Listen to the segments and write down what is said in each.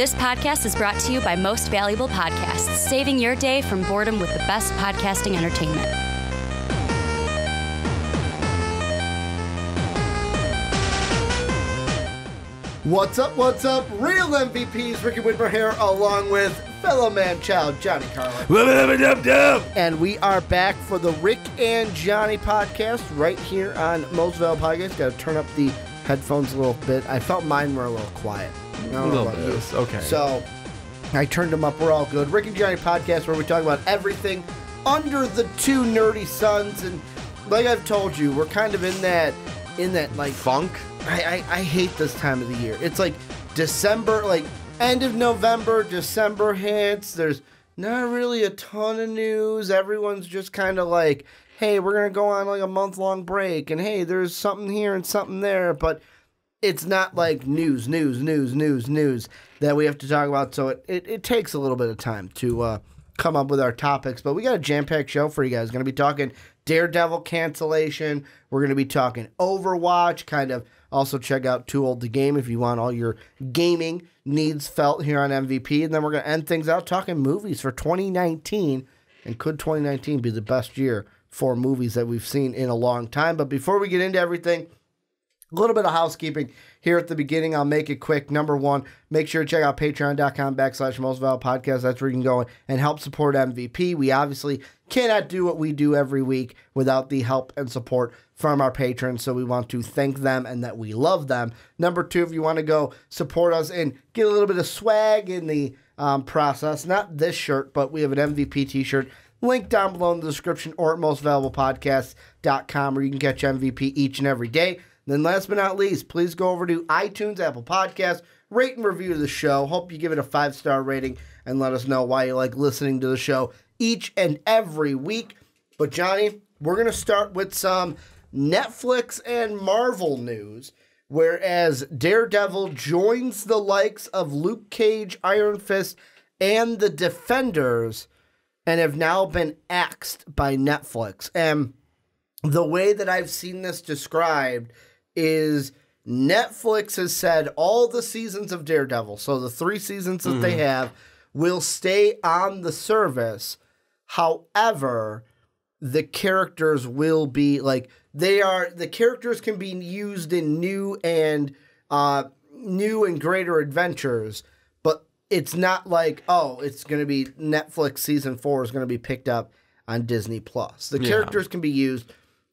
This podcast is brought to you by Most Valuable Podcasts, saving your day from boredom with the best podcasting entertainment. What's up, real MVPs, Ricky Widmer here, along with fellow man-child, Johnny Karlic. And we are back for the Rick and Johnny podcast right here on Most Valuable Podcast. Got to turn up the headphones a little bit. I felt mine were a little quiet. I don't know about you. Okay. So I turned them up. We're all good. Rick and Johnny podcast where we talk about everything under the two nerdy suns. And like I've told you, we're kind of in that like funk. I hate this time of the year. It's like December, like end of November, December hits. There's not really a ton of news. Everyone's just kind of like, hey, we're going to go on like a month-long break. And hey, there's something here and something there. But it's not like news that we have to talk about. So it takes a little bit of time to come up with our topics. But we got a jam-packed show for you guys. Going to be talking Daredevil cancellation. We're going to be talking Overwatch, kind of. Also, check out Too Old to Game if you want all your gaming needs felt here on MVP. And then we're going to end things out talking movies for 2019. And could 2019 be the best year for movies that we've seen in a long time? But before we get into everything, a little bit of housekeeping here at the beginning. I'll make it quick. Number one, make sure to check out patreon.com/mostvaluablepodcast. That's where you can go and help support MVP. We obviously cannot do what we do every week without the help and support from our patrons, so we want to thank them and that we love them. Number two, if you want to go support us and get a little bit of swag in the process, not this shirt, but we have an MVP t-shirt. Link down below in the description or at mostvaluablepodcast.com where you can catch MVP each and every day. Then last but not least, please go over to iTunes, Apple Podcasts, rate and review the show. Hope you give it a 5-star rating and let us know why you like listening to the show each and every week. But Johnny, we're going to start with some Netflix and Marvel news, whereas Daredevil joins the likes of Luke Cage, Iron Fist, and the Defenders and have now been axed by Netflix. And the way that I've seen this described is Netflix has said all the seasons of Daredevil, so the 3 seasons that they have, will stay on the service. However, the characters will be like the characters can be used in new and greater adventures, but it's not like, oh, it's going to be Netflix season 4 is going to be picked up on Disney Plus. The characters can be used.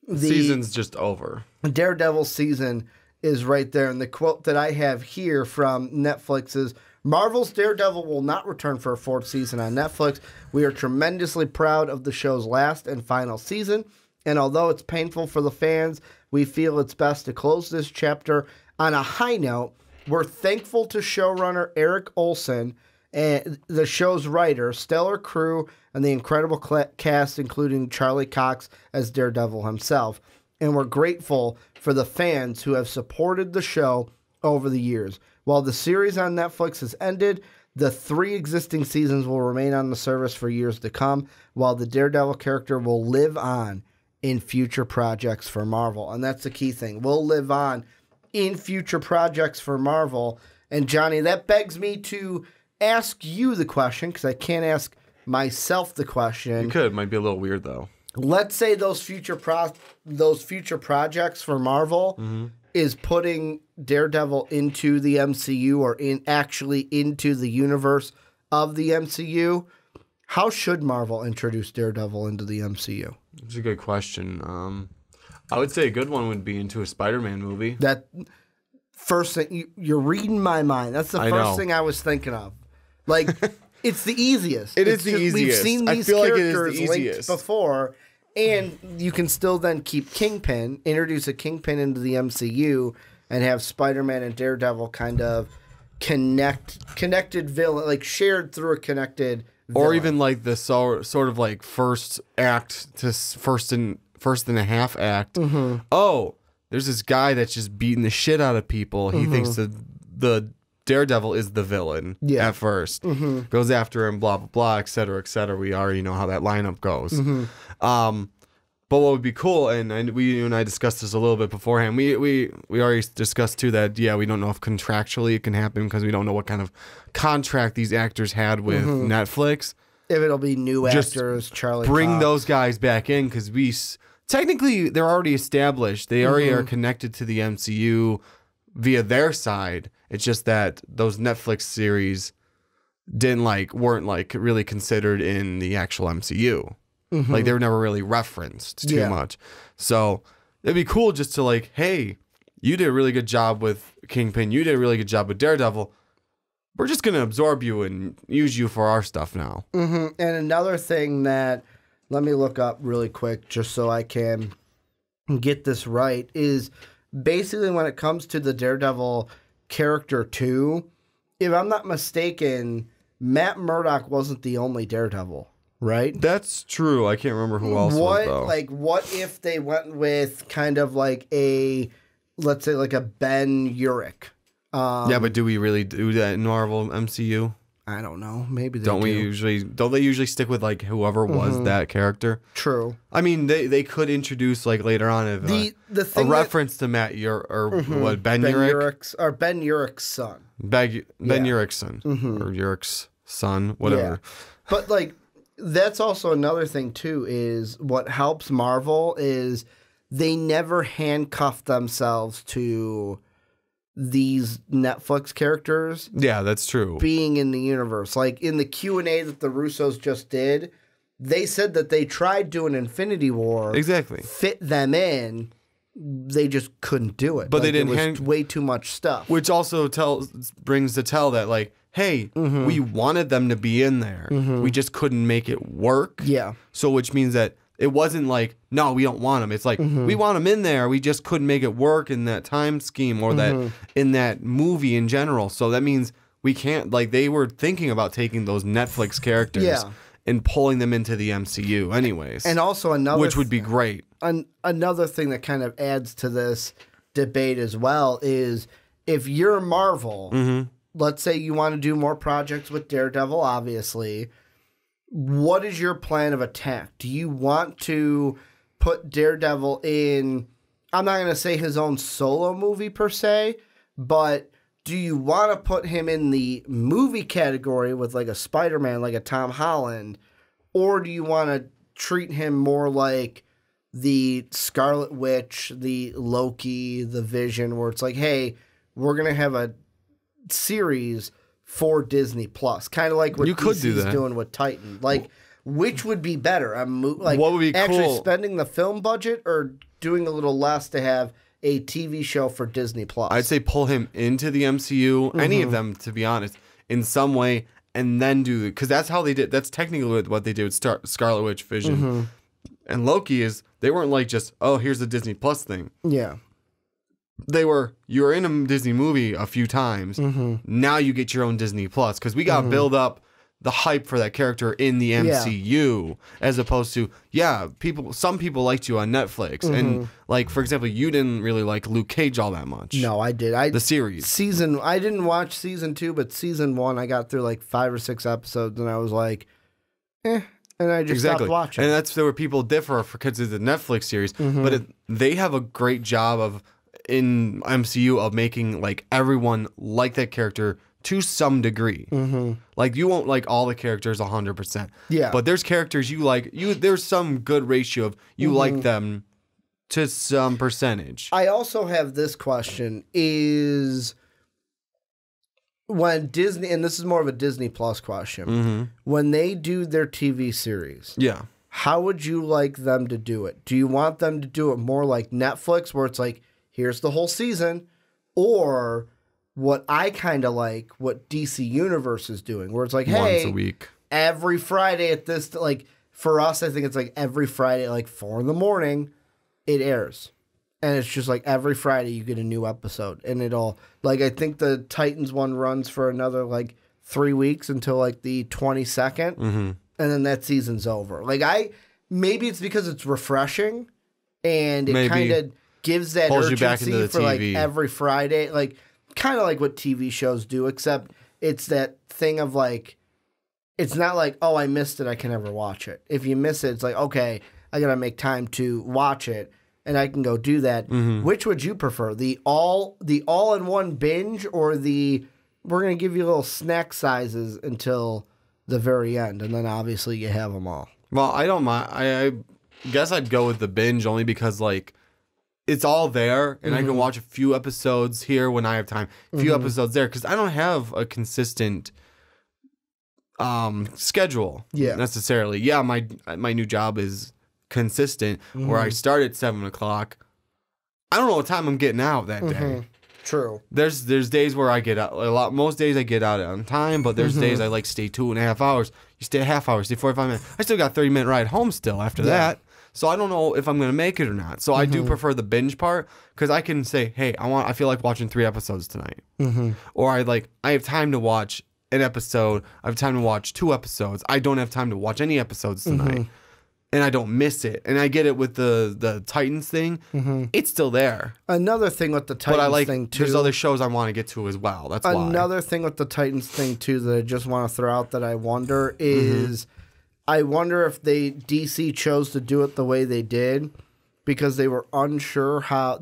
The season's just over. Daredevil season is right there. And the quote that I have here from Netflix is, Marvel's Daredevil will not return for a 4th season on Netflix. We are tremendously proud of the show's last and final season. And although it's painful for the fans, we feel it's best to close this chapter on a high note. We're thankful to showrunner Eric Olson and the show's writer, stellar crew, and the incredible cast, including Charlie Cox as Daredevil himself. And we're grateful for the fans who have supported the show over the years. While the series on Netflix has ended, the 3 existing seasons will remain on the service for years to come, while the Daredevil character will live on in future projects for Marvel. And that's the key thing. We'll live on in future projects for Marvel. And Johnny, that begs me to ask you the question, because I can't ask myself the question. You could. Might be a little weird, though. Let's say those future projects for Marvel is putting Daredevil into the MCU or actually into the universe of the MCU. How should Marvel introduce Daredevil into the MCU? It's a good question. I would say a good one would be into a Spider-Man movie. That first thing, you're reading my mind. That's the first thing I was thinking of. Like, it's the easiest. It's the easiest. We've seen these characters linked easiest before, and you can still then keep Kingpin, introduce a Kingpin into the MCU, and have Spider-Man and Daredevil kind of connected villain, like shared through a connected villain. Or even like the sort of like first act to first and a half act. Oh, there's this guy that's just beating the shit out of people. He thinks that the Daredevil is the villain at first. Goes after him, blah, blah, blah, et cetera, et cetera. We already know how that lineup goes. But what would be cool, and you and I discussed this a little bit beforehand. We already discussed too that we don't know if contractually it can happen because we don't know what kind of contract these actors had with Netflix. If it'll be new actors, Charlie, bring Cox. those guys back in because technically they're already established. They already are connected to the MCU via their side. It's just that those Netflix series weren't really considered in the actual MCU. Like they were never really referenced too much. So it'd be cool just to hey, you did a really good job with Kingpin. You did a really good job with Daredevil. We're just gonna absorb you and use you for our stuff now. And another thing that, let me look up really quick just so I can get this right, is basically when it comes to the Daredevil character too, if I'm not mistaken, Matt Murdock wasn't the only Daredevil. Right? That's true. I can't remember who else was, though. What if they went with kind of let's say a Ben Urich? Yeah, but do we really do that in Marvel MCU? I don't know. Maybe they don't they usually stick with whoever was that character? True. I mean, they could introduce later on a reference to Ben Urich? Or Ben Urich's son. Ben Urich's son. Or Urich's son, whatever. Yeah. But that's also another thing too, is what helps Marvel is they never handcuff themselves to these Netflix characters. Yeah, that's true. Being in the universe. In the Q&A that the Russos just did, they said that they tried doing Infinity War. Exactly. Fit them in. They just couldn't do it. But they didn't. It was way too much stuff. Which also brings to tell that hey, we wanted them to be in there. We just couldn't make it work. Yeah. So which means that it wasn't no, we don't want them. It's we want them in there. We just couldn't make it work in that time scheme or that in that movie in general. So that means we can't, they were thinking about taking those Netflix characters and pulling them into the MCU anyways. And also which would be great. Another thing that kind of adds to this debate as well is if you're Marvel, let's say you want to do more projects with Daredevil, obviously. What is your plan of attack? Do you want to put Daredevil in, I'm not going to say his own solo movie per se, but do you want to put him in the movie category with a Spider-Man, like a Tom Holland, or do you want to treat him more like the Scarlet Witch, the Loki, the Vision, where it's hey, we're going to have a series for Disney Plus, kind of like what DC's doing with Titan. Which would be better? What would be actually spending the film budget or doing a little less to have a TV show for Disney Plus? I'd say pull him into the MCU, any of them, to be honest, in some way, and then because that's how they did. That's technically what they did with Scarlet Witch, Vision, and Loki. Is they weren't just here's the Disney Plus thing. Yeah. You were in a Disney movie a few times. Now you get your own Disney Plus because we got to build up the hype for that character in the MCU as opposed to some people liked you on Netflix and for example, you didn't really like Luke Cage all that much. No, I did. The series I didn't watch season 2, but season 1 I got through 5 or 6 episodes and I was and I just stopped watching. And that's where people differ because it's a Netflix series, but they have a great job of in MCU of making everyone like that character to some degree. You won't like all the characters 100%. Yeah. But there's characters you like. There's some good ratio of you like them to some percentage. I also have this question is when Disney, and this is more of a Disney Plus question, when they do their TV series, how would you like them to do it? Do you want them to do it more like Netflix where it's here's the whole season, or what I kind of like, what DC Universe is doing, where it's hey, once a week, every Friday at this, for us, I think it's every Friday at 4 a.m, it airs. And it's just every Friday you get a new episode. And it'll, I think the Titans one runs for another 3 weeks until the 22nd. And then that season's over. Maybe it's because it's refreshing and it kind of gives that pulls urgency you back into the for TV. Every Friday, kind of like what TV shows do, except it's that thing of it's not oh, I missed it, I can never watch it. If you miss it, it's okay, I got to make time to watch it, and I can go do that. Which would you prefer? The all-in-one binge or the we're going to give you little snack sizes until the very end, and then obviously you have them all? Well, I don't mind. I guess I'd go with the binge only because, like, it's all there, and I can watch a few episodes here when I have time, a few episodes there, because I don't have a consistent schedule necessarily. Yeah, my new job is consistent, where I start at 7 o'clock. I don't know what time I'm getting out that day. True. There's days where I get out a lot. Most days I get out on time, but there's days I like stay 2.5 hours. You stay a half hour, stay 45 minutes. I still got 30-minute ride home still after that. So I don't know if I'm gonna make it or not. So I do prefer the binge part because I can say, hey, I feel like watching 3 episodes tonight, or I have time to watch an episode. I have time to watch 2 episodes. I don't have time to watch any episodes tonight. And I don't miss it. And I get it with the Titans thing. It's still there. Another thing with the Titans thing, too. There's other shows I want to get to as well. That's why. Another thing with the Titans thing, too, that I just want to throw out that I wonder is, I wonder if DC chose to do it the way they did because they were unsure how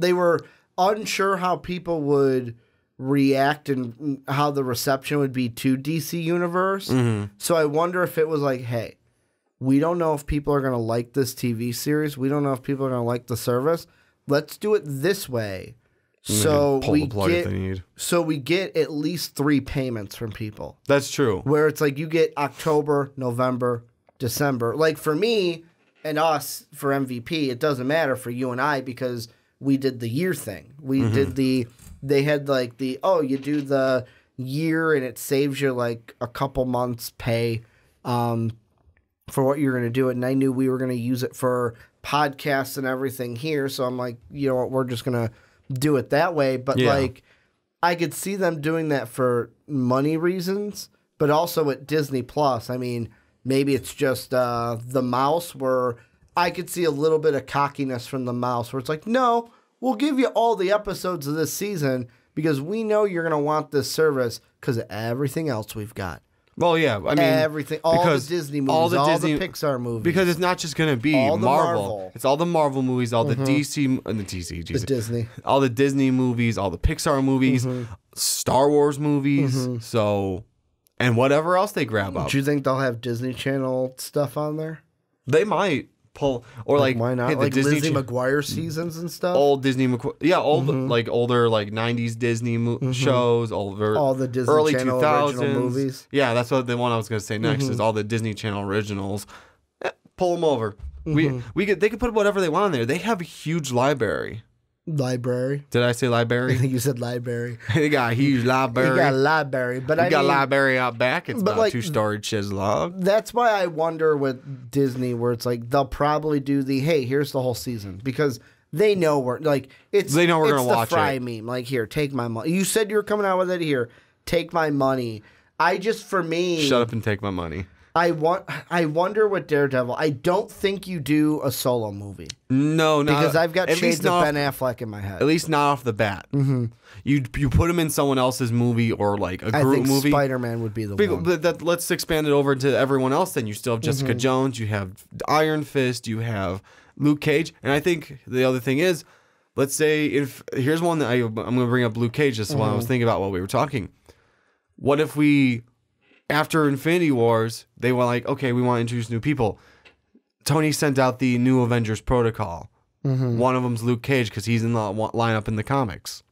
people would react and how the reception would be to DC Universe. So I wonder if it was like, hey, we don't know if people are going to like this TV series. We don't know if people are going to like the service. Let's do it this way. So we get at least 3 payments from people. That's true. Where it's like you get October, November, December. Like for me and us for MVP, it doesn't matter for you and I because we did the year thing. We did they had like you do the year and it saves you like a couple months pay for what you're going to do it. And I knew we were going to use it for podcasts and everything here. So I'm like, you know what, we're just going to do it that way. But like, I could see them doing that for money reasons, but also at Disney Plus. I mean, maybe it's just the mouse where I could see a little bit of cockiness from the mouse where it's like, no, we'll give you all the episodes of this season because we know you're going to want this service because of everything else we've got. Well, yeah, I mean everything, all the Disney movies, all the Pixar movies. Because it's not just going to be all Marvel. It's all the Marvel movies, all the DC, the Disney, all the Disney movies, all the Pixar movies, Star Wars movies. So, and whatever else they grab up. Do you think they'll have Disney Channel stuff on there? They might pull, or like why not? Hey, like Disney Lizzie McGuire seasons and stuff. Old Disney, like older like '90s Disney shows, all the Disney early Channel 2000s original movies. Yeah, that's what the one I was going to say next is all the Disney Channel originals. Pull them over. They could put whatever they want on there. They have a huge library. Library. Did I say library? I think you said library. They got a huge library. They got a library, but we got a library out back. It's about like, 2-story chiseled. That's why I wonder with Disney, where it's like they'll probably do hey, here's the whole season because they know we're like they know we're gonna watch the Fry meme. Like here, take my money. You said you were coming out with it. Here, take my money. For me, shut up and take my money. I wonder what Daredevil. I don't think you do a solo movie. No, not because I've got shades of Ben Affleck in my head. At least not off the bat. You put him in someone else's movie or like a group movie. Spider-Man would be the one. But let's expand it over to everyone else. Then you still have Jessica Jones. You have Iron Fist. You have Luke Cage. And I think the other thing is, let's say here's one that I'm going to bring up Luke Cage. This is one I was thinking about while we were talking. What if after Infinity Wars, they were like, okay, we want to introduce new people. Tony sent out the new Avengers protocol. One of them's Luke Cage because he's in the lineup in the comics.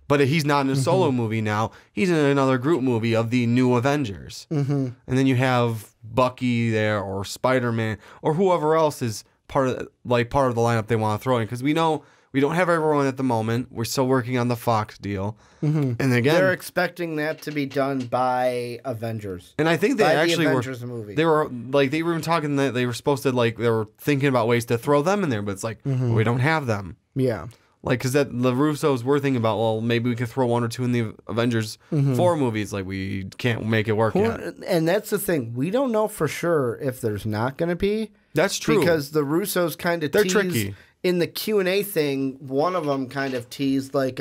But he's not in a solo movie now. He's in another group movie of the new Avengers. And then you have Bucky there or Spider-Man or whoever else is part of the lineup they want to throw in. Because we know we don't have everyone at the moment. We're still working on the Fox deal. And again, they're expecting that to be done by Avengers. And I think they actually the Avengers movie. They were even talking that they were supposed to they were thinking about ways to throw them in there, but it's like we don't have them. Yeah. Like, because the Russos were thinking about, well, maybe we could throw 1 or 2 in the Avengers 4 movies. Like, we can't make it work yet. And that's the thing. We don't know for sure if there's not going to be. That's true. Because the Russos kind of They're tricky. In the Q&A thing, one of them kind of teased, like,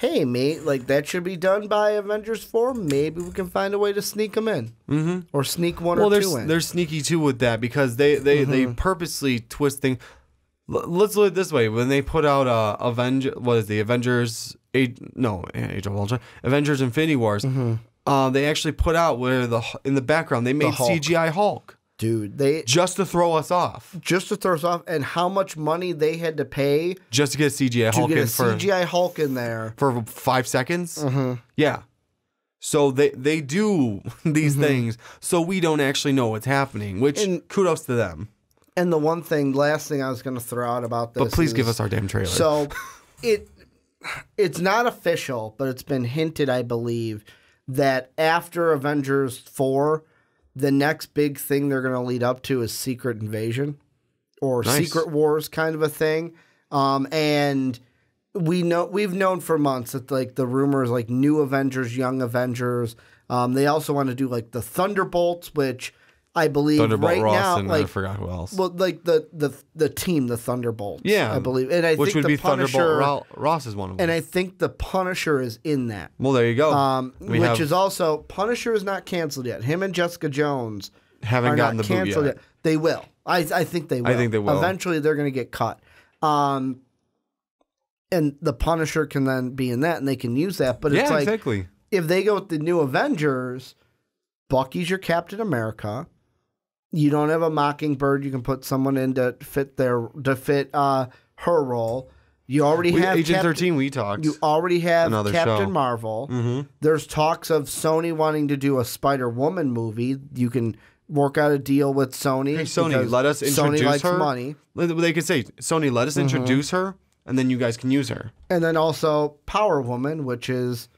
hey, mate, like that should be done by Avengers 4. Maybe we can find a way to sneak them in. Mm-hmm. Or sneak one or two in. They're sneaky too with that because they purposely twist things. Let's look at it this way. When they put out Avengers Age of Ultron, Avengers Infinity Wars, they actually put out where in the background they made CGI Hulk. Dude, just to throw us off. And how much money they had to pay just to get CGI Hulk in there for 5 seconds. Yeah. So they do these things so we don't actually know what's happening, which kudos to them. And the last thing I was going to throw out about this, but please give us our damn trailer. So it's not official, but it's been hinted, I believe, that after Avengers 4, the next big thing they're going to lead up to is Secret Invasion or Secret Wars kind of a thing. And we've known for months that like the rumors like new Avengers, young Avengers. They also want to do like the Thunderbolts, which I believe right Ross now, and like I forgot who else. Well, like the team, the Thunderbolts. Yeah, I believe, and I which think would be Punisher, Thunderbolt. Ross is one of them, and I think the Punisher is in that. Well, there you go. Which is also Punisher is not canceled yet. Him and Jessica Jones haven't gotten the boot yet. They will. I think they will. I think they will. Eventually, they're going to get cut. And the Punisher can then be in that, and they can use that. But it's like exactly. If they go with the new Avengers, Bucky's your Captain America. You don't have a Mockingbird. You can put someone in to fit her role. You already have Agent 13. We talked. You already have Captain show. Marvel. Mm-hmm. There's talks of Sony wanting to do a Spider-Woman movie. You can work out a deal with Sony. Hey, Sony, let us introduce Sony likes her. Money. They could say, Sony, let us introduce her, and then you guys can use her. And then also Power Woman, which is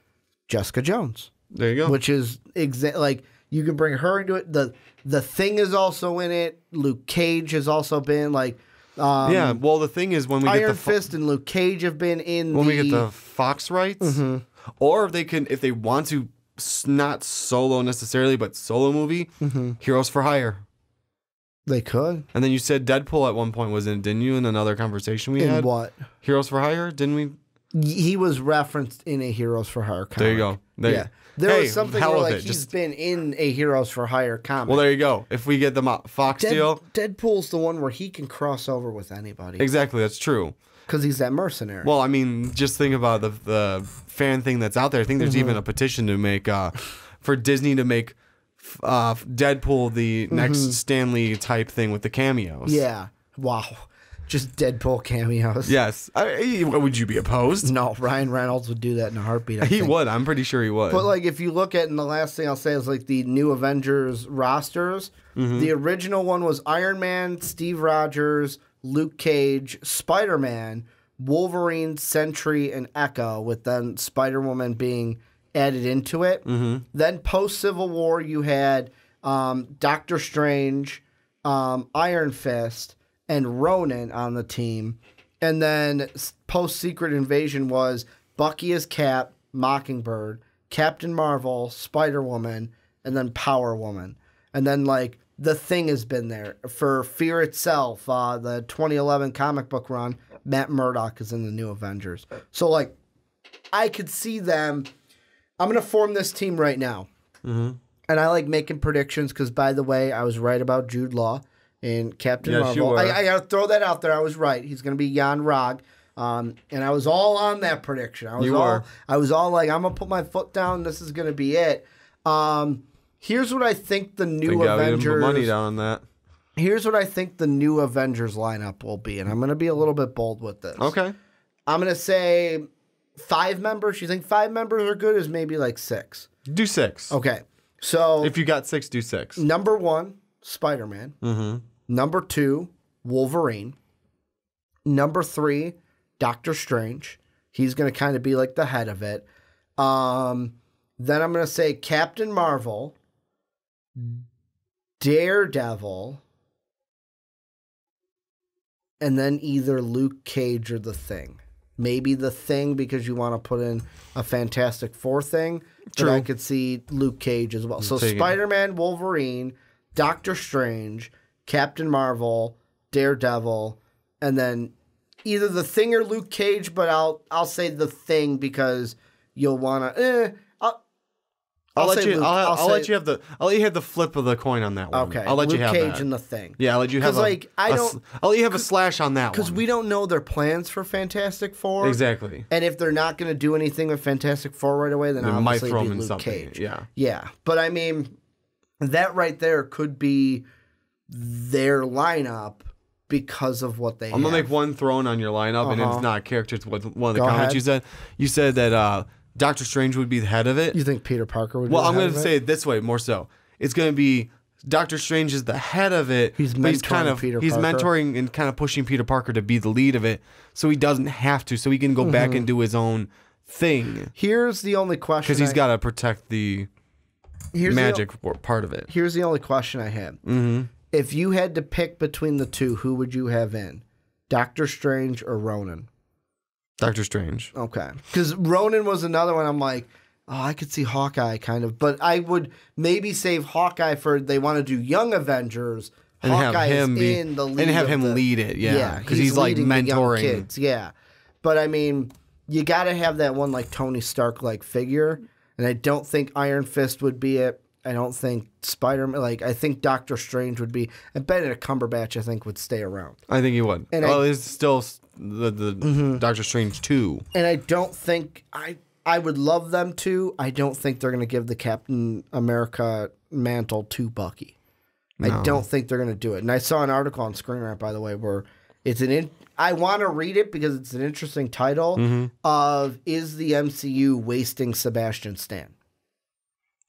Jessica Jones. There you go. Which is like you can bring her into it. The Thing is also in it. Luke Cage has also been like. Well, the thing is when we Iron get the Fist and Luke Cage have been in. We get the Fox rights, or if they want to, not solo necessarily, but solo movie, Heroes for Hire. They could. And then you said Deadpool at one point was in, didn't you? In another conversation we had. In what? Heroes for Hire, didn't we? He was referenced in a Heroes for Hire comic. There you go. There was something where like he's been in a Heroes for Hire comic. Well, there you go. If we get the Fox deal. Deadpool's the one where he can cross over with anybody. Exactly, that's true. Because he's that mercenary. Well, I mean, just think about the fan thing that's out there. I think there's even a petition to make, for Disney to make Deadpool the next Stanley type thing with the cameos. Yeah. Wow. Just Deadpool cameos. Yes. Would you be opposed? No, Ryan Reynolds would do that in a heartbeat. He would. I'm pretty sure he would. But like, if you look at, and the last thing I'll say is like the new Avengers rosters. The original one was Iron Man, Steve Rogers, Luke Cage, Spider-Man, Wolverine, Sentry, and Echo, with then Spider-Woman being added into it. Then post-Civil War, you had Doctor Strange, Iron Fist, and Ronan on the team. And then post-Secret Invasion was Bucky as Cap, Mockingbird, Captain Marvel, Spider-Woman, and then Power Woman. And then, like, The Thing has been there. For Fear Itself, the 2011 comic book run, Matt Murdock is in the new Avengers. So, like, I could see them. I'm going to form this team right now. And I like making predictions because, by the way, I was right about Jude Law in Captain Marvel. You were. I got to throw that out there. I was right. He's going to be Jan Rog. And I was all on that prediction. I was all like, I'm going to put my foot down. This is going to be it. Here's what I think the new Avengers. Put money down on that. Here's what I think the new Avengers lineup will be, and I'm going to be a little bit bold with this. Okay. I'm going to say 5 members. You think 5 members are good? Is maybe like 6. Do 6. Okay. So if you got 6, do 6. Number 1, Spider-Man. Number 2, Wolverine. Number 3, Doctor Strange. He's going to kind of be like the head of it. Then I'm going to say Captain Marvel, Daredevil, and then either Luke Cage or The Thing. Maybe The Thing because you want to put in a Fantastic Four thing. True. But I could see Luke Cage as well. So Spider-Man, Wolverine, Doctor Strange, Captain Marvel, Daredevil, and then either The Thing or Luke Cage, but I'll say The Thing because you'll want to. I'll let you have the flip of the coin on that one. Okay, I'll let Luke you have Cage that. and The Thing. Yeah, I'll let you have I'll let you have a slash on that one. Because we don't know their plans for Fantastic Four. Exactly. And if they're not going to do anything with Fantastic Four right away, then They obviously might throw it'd them be in Luke something. Cage. Yeah. Yeah. But I mean, that right there could be their lineup because of what they have. I'm going to make one thrown on your lineup, and it's not a character. It's one of the Go comments ahead. you said. You said that Doctor Strange would be the head of it. You think Peter Parker would be Well, the I'm head going to of say it? it this way more so. It's going to be Doctor Strange is the head of it. He's but mentoring Peter He's Parker. mentoring and kind of pushing Peter Parker to be the lead of it, so he doesn't have to. So he can go back and do his own thing Here's the only question. because he's got to protect the magic part of it. Here's the only question I have. Mm-hmm. If you had to pick between the two, who would you have in? Doctor Strange or Ronan? Doctor Strange. Okay. Because Ronan was another one I'm like, oh, I could see Hawkeye kind of. But I would maybe save Hawkeye for they want to do Young Avengers. And Hawkeye have him is in the lead and have of him the, lead it, yeah, because he's like leading the young mentoring. kids, yeah. But I mean, you got to have that one like Tony Stark like figure, and I don't think Iron Fist would be it. I don't think Spider-Man, I think Doctor Strange would be, and Benedict Cumberbatch, I think, would stay around. I think he would. And it's still the Doctor Strange 2. And I don't think, I would love them to. I don't think they're going to give the Captain America mantle to Bucky. No. I don't think they're going to do it. And I saw an article on Screen Rant, by the way, where it's I want to read it because it's an interesting title of Is the MCU Wasting Sebastian Stan?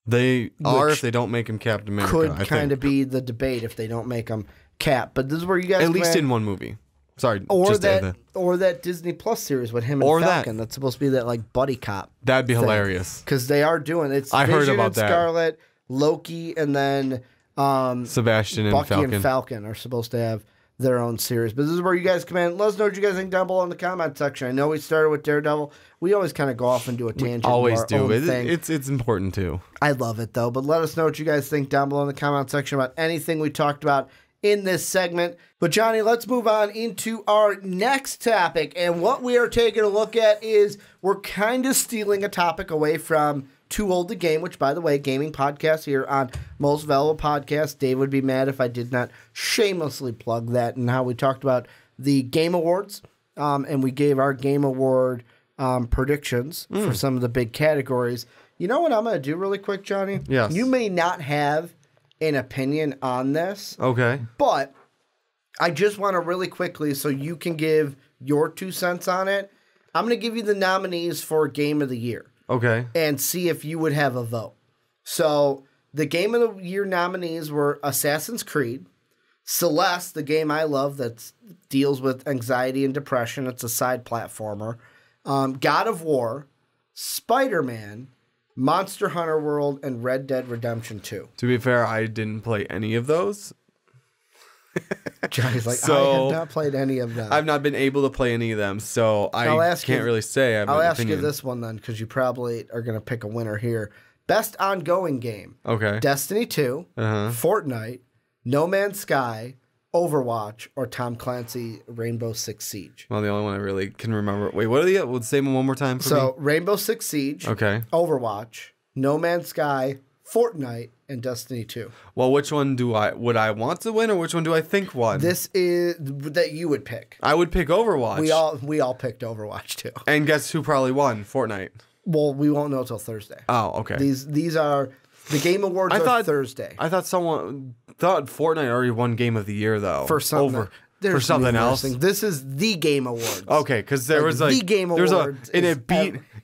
They are if they don't make him Captain America. Could kind of be the debate if they don't make him Cap. But this is where you guys at least in one movie. Sorry, or just that Disney Plus series with him and or Falcon. That's supposed to be that like buddy cop. That'd be hilarious. Because they are doing it's. I Vision heard about and that. Scarlet, Loki, and then Sebastian and Bucky Falcon. and Falcon are supposed to have their own series. But this is where you guys come in. Let us know what you guys think down below in the comment section. I know we started with Daredevil. We always kind of go off and do a tangent. Always do. do. It's important too. I love it though. But let us know what you guys think down below in the comment section about anything we talked about in this segment. But Johnny, let's move on into our next topic. And what we are taking a look at is we're kind of stealing a topic away from Too Old to Game, which, by the way, gaming podcast here on Most Valuable Podcast. Dave would be mad if I did not shamelessly plug that, and how we talked about the Game Awards, and we gave our Game Award predictions for some of the big categories. You know what I'm going to do really quick, Johnny? Yes. You may not have an opinion on this, Okay. but I just want to really quickly, so you can give your 2 cents on it, I'm going to give you the nominees for Game of the Year. Okay. And see if you would have a vote. So the Game of the Year nominees were Assassin's Creed, Celeste, the game I love that deals with anxiety and depression. It's a side platformer. God of War, Spider-Man, Monster Hunter World, and Red Dead Redemption 2. To be fair, I didn't play any of those. Johnny's like, So, I have not played any of them. I've not been able to play any of them, so I can't really say I have I'll an ask opinion. you this one then, because you probably are going to pick a winner here. Best ongoing game. Okay. Destiny 2, Fortnite, No Man's Sky, Overwatch, or Tom Clancy Rainbow Six Siege. Well, the only one I really can remember. Wait, what are the? We'll say them one more time for me. Rainbow Six Siege, Okay. Overwatch, No Man's Sky, Fortnite, and Destiny 2. Well, which one would I want to win, or which one do I think won? This is that you would pick. I would pick Overwatch. We all picked Overwatch too. And guess who probably won? Fortnite. Well, we won't know until Thursday. Oh, okay. These are the Game Awards are Thursday. I thought someone thought Fortnite already won Game of the Year though. For something. For something else. This is the Game Awards. Okay, because there was like the Game there was Awards and is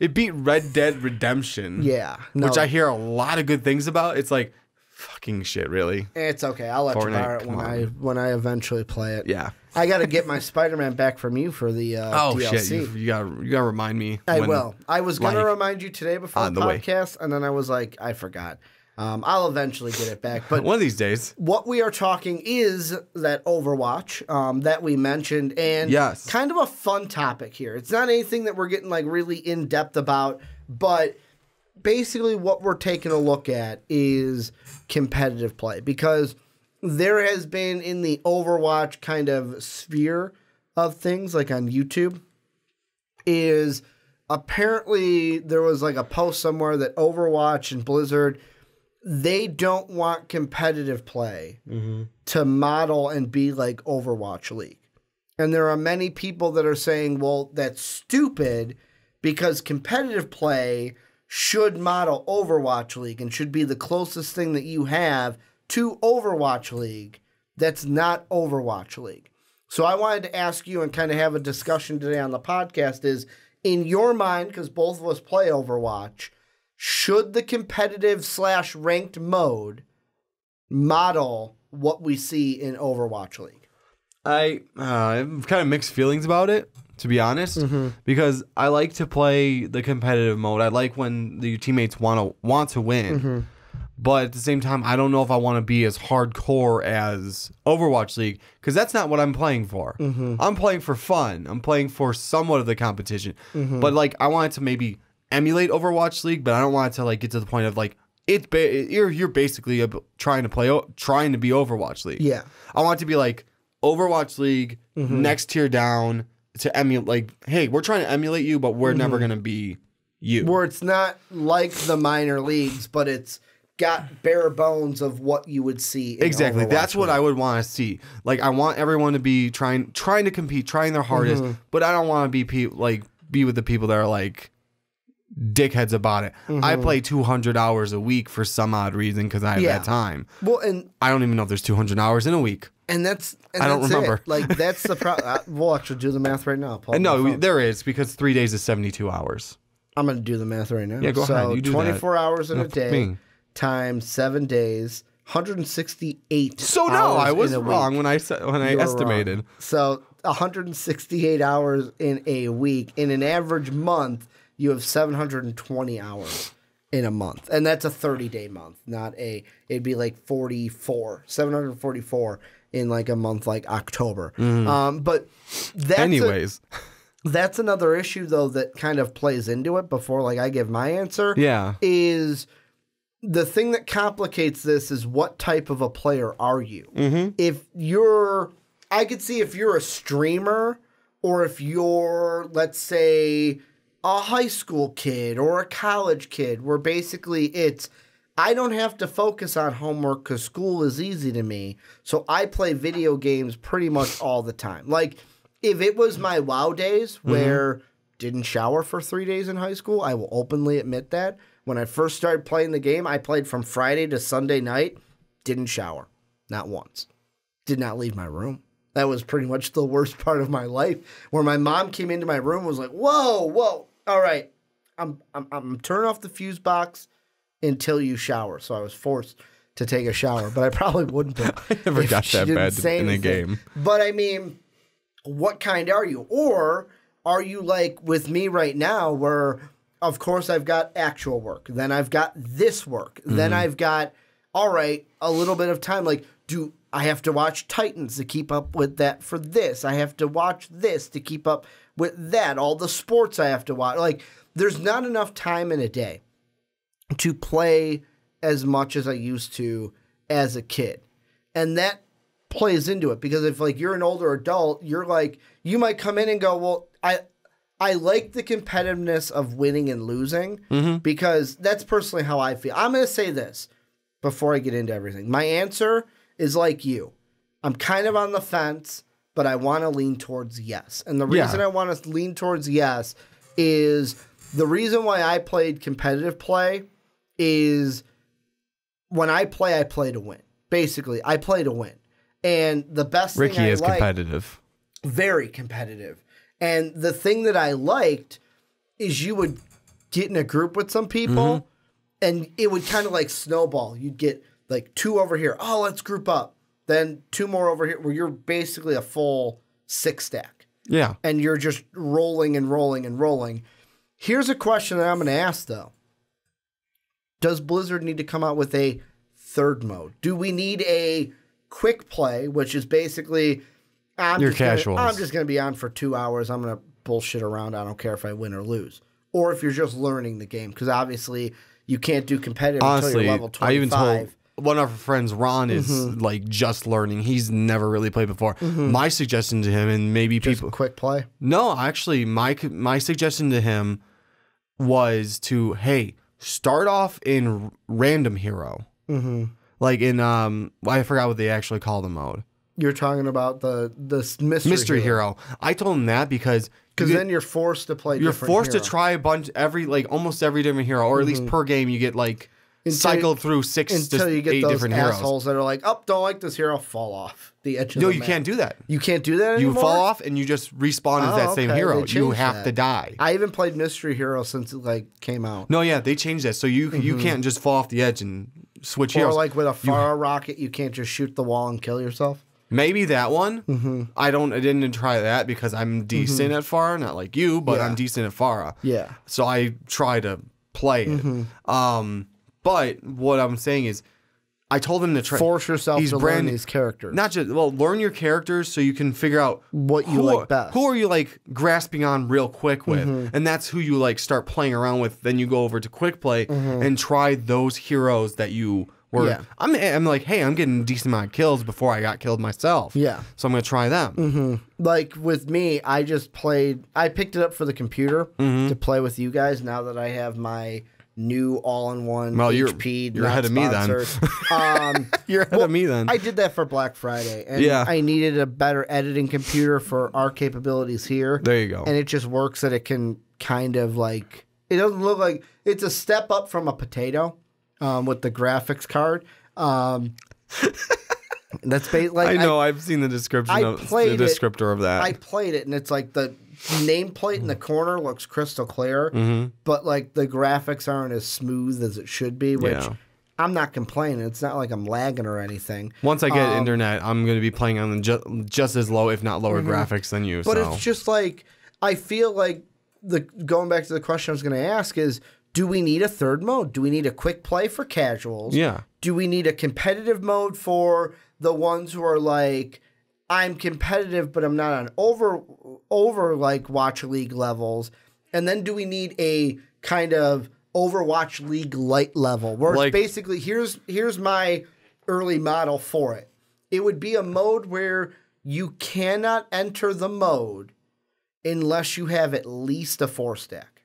it beat Red Dead Redemption. Yeah, which I hear a lot of good things about. It's like fucking shit, really. It's okay. I'll let Fortnite, you borrow it when I eventually play it. Yeah. I got to get my Spider-Man back from you for the DLC. Shit! You gotta remind me. I will. I was gonna remind you today before the podcast, and then I was like, I forgot. I'll eventually get it back. But one of these days. What we are talking is that Overwatch that we mentioned, and kind of a fun topic here. It's not anything that we're getting like really in depth about, but basically what we're taking a look at is competitive play, because there has been in the Overwatch kind of sphere of things, like on YouTube, is apparently there was like a post somewhere that Overwatch and Blizzard, they don't want competitive play to model and be like Overwatch League. And there are many people that are saying, well, that's stupid because competitive play should model Overwatch League and should be the closest thing that you have to Overwatch League that's not Overwatch League. So I wanted to ask you and kind of have a discussion today on the podcast is, in your mind, because both of us play Overwatch, should the competitive / ranked mode model what we see in Overwatch League? I have kind of mixed feelings about it, to be honest, because I like to play the competitive mode. I like when the teammates want to win, but at the same time, I don't know if I want to be as hardcore as Overwatch League, because that's not what I'm playing for. I'm playing for fun. I'm playing for somewhat of the competition, but like I want it to maybe emulate Overwatch League, but I don't want it to like get to the point of like you're basically trying to be Overwatch League. Yeah, I want it to be like Overwatch League, next tier down to emulate, like, hey, we're trying to emulate you, but we're never going to be you. Where it's not like the minor leagues, but it's got bare bones of what you would see in Exactly. Overwatch That's what League. I would want to see. Like, I want everyone to be trying to compete, trying their hardest, but I don't want to be with the people that are like dickheads about it. I play 200 hours a week for some odd reason because I have that time. Well, and I don't even know if there's 200 hours in a week. I don't remember. It. Like, that's the problem. We'll actually do the math right now, Paul. No, there is, because 3 days is 72 hours. I'm going to do the math right now. Yeah, go ahead. You do 24 hours in a Not day me. times 7 days, 168 So hours no, I was in a wrong week. when I You were estimated. wrong. So 168 hours in a week. In an average month, you have 720 hours in a month. And that's a 30-day month, it'd be like 744 in like a month like October. But that's that's another issue though that kind of plays into it before like I give my answer. Yeah. Is the thing that complicates this is what type of a player are you? I could see if you're a streamer or if you're, let's say, a high school kid or a college kid where basically I don't have to focus on homework because school is easy to me. So I play video games pretty much all the time. Like, if it was my WoW days where didn't shower for 3 days in high school, I will openly admit that. When I first started playing the game, I played from Friday to Sunday night, didn't shower. Not once. Did not leave my room. That was pretty much the worst part of my life, where my mom came into my room and was like, whoa, all right, I'm turning off the fuse box until you shower. So I was forced to take a shower, but I probably wouldn't have. I never got that bad in the game. But I mean, what kind are you? Or are you like with me right now where, of course, I've got actual work. Then I've got this work. Then I've got, all right, a little bit of time. Like, do I have to watch Titans to keep up with that for this? I have to watch this to keep up with that. All the sports I have to watch. Like, there's not enough time in a day to play as much as I used to as a kid. And that plays into it because if like you're an older adult, you're like, you might come in and go, well, I like the competitiveness of winning and losing because that's personally how I feel. I'm going to say this before I get into everything. My answer is like you. I'm kind of on the fence, but I want to lean towards yes. And the reason I want to lean towards yes is the reason why I played competitive play is when I play to win. Basically, I play to win. And the best Ricky thing I is like, competitive. Very competitive. And the thing that I liked is you would get in a group with some people and it would kind of like snowball. You'd get like 2 over here. Oh, let's group up. Then 2 more over here where you're basically a full 6 stack. Yeah. And you're just rolling and rolling and rolling. Here's a question that I'm going to ask though. Does Blizzard need to come out with a third mode? Do we need a quick play, which is basically I'm just going to be on for 2 hours. I'm going to bullshit around. I don't care if I win or lose. Or if you're just learning the game, because obviously you can't do competitive until you're level 25. one of our friends, Ron, is like just learning. He's never really played before. My suggestion to him, and maybe Just people quick play. No, actually, my suggestion to him was to start off in random hero, like in I forgot what they actually call the mode. You're talking about the mystery hero. I told him that because then you're forced to play. You're forced to try almost every different hero, or at least per game you get like cycle through 6 to 8 different heroes. Assholes that are like, oh, don't like this hero, fall off the edge of the No, map. you can't do that. You can't do that anymore? You fall off and you just respawn as that same hero. You have to die. I haven't played Mystery Hero since it came out. No, yeah, they changed that. So you can't just fall off the edge and switch Or heroes. like with a Farah rocket, you can't just shoot the wall and kill yourself. Maybe that one. I didn't try that because I'm decent at Farah, not like you, but I'm decent at Farah. Yeah. So I try to play it. But what I'm saying is, I told him to try. Force yourself to learn these characters. Not just learn your characters so you can figure out what you like best. Who are you like grasping on real quick with, and that's who you like start playing around with. Then you go over to quick play and try those heroes that you were. Yeah. I'm like, hey, I'm getting a decent amount of kills before I got killed myself. Yeah. So I'm gonna try them. Like with me, I picked it up for the computer to play with you guys. Now that I have my new all-in-one HP. You're ahead of me then. You're ahead of me then. I did that for Black Friday, and I needed a better editing computer for our capabilities here. There you go. And it just works that it can kind of like, it doesn't look like, it's a step up from a potato with the graphics card. That's like I know. I've seen the description the descriptor of that. I played it, and it's like the nameplate in the corner looks crystal clear, but like the graphics aren't as smooth as it should be, which I'm not complaining. It's not like I'm lagging or anything. Once I get internet, I'm going to be playing on just as low, if not lower graphics than you. But it's just like, I feel like going back to the question I was going to ask is, do we need a third mode? Do we need a quick play for casuals? Yeah. Do we need a competitive mode for the ones who are like, I'm competitive, but I'm not on over like Watch League levels? And then do we need a kind of Overwatch League light level where it's basically, here's my early model for it. It would be a mode where you cannot enter the mode unless you have at least a 4-stack.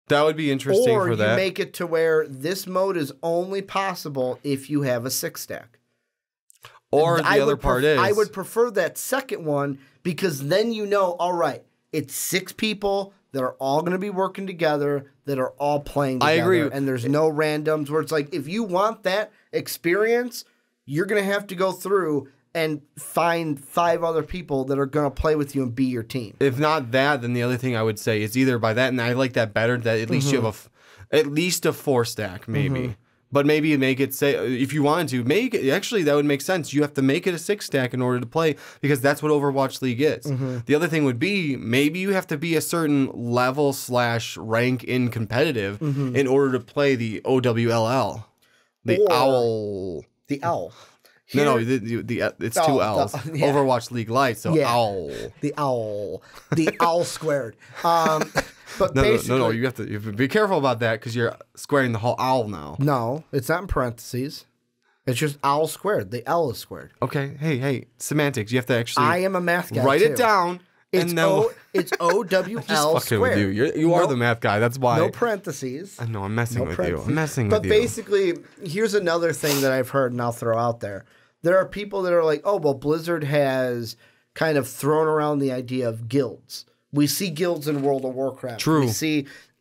That would be interesting for that. Or you make it to where this mode is only possible if you have a 6-stack. Or the other part is, I would prefer that second one, because then you know, all right, it's 6 people that are all going to be working together, that are all playing together. I agree. And there's no randoms where it's like, if you want that experience, you're going to have to go through and find 5 other people that are going to play with you and be your team. If not that, then the other thing I would say is either by that, and I like that better, that at least you have at least a 4-stack, maybe. But maybe make it say, if you wanted to, make it, actually that would make sense. You have to make it a 6-stack in order to play, because that's what Overwatch League is. The other thing would be, maybe you have to be a certain level / rank in competitive in order to play the OWLL. The owl. The owl. No, it's 2 L's. Overwatch League Light, so owl. The owl. The owl squared. But no, you have to be careful about that, because you're squaring the whole owl now. No, it's not in parentheses. It's just owl squared. The L is squared. Okay, hey, semantics. You have to actually. I am a math guy. Write it down. It's it's OWL squared. With you. You are the math guy. That's why. No parentheses. I know. I'm messing with you. I'm messing with you. But basically, here's another thing that I've heard, and I'll throw out there. There are people that are like, oh, well, Blizzard has kind of thrown around the idea of guilds. We see guilds in World of Warcraft. True.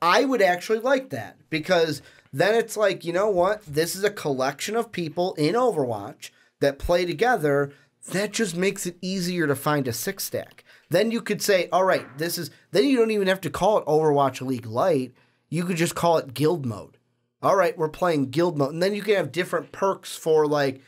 I would actually like that, because then it's like, you know what? This is a collection of people in Overwatch that play together. That just makes it easier to find a 6-stack. Then you could say, all right, then you don't even have to call it Overwatch League Light. You could just call it guild mode. All right, we're playing guild mode. And then you can have different perks for like,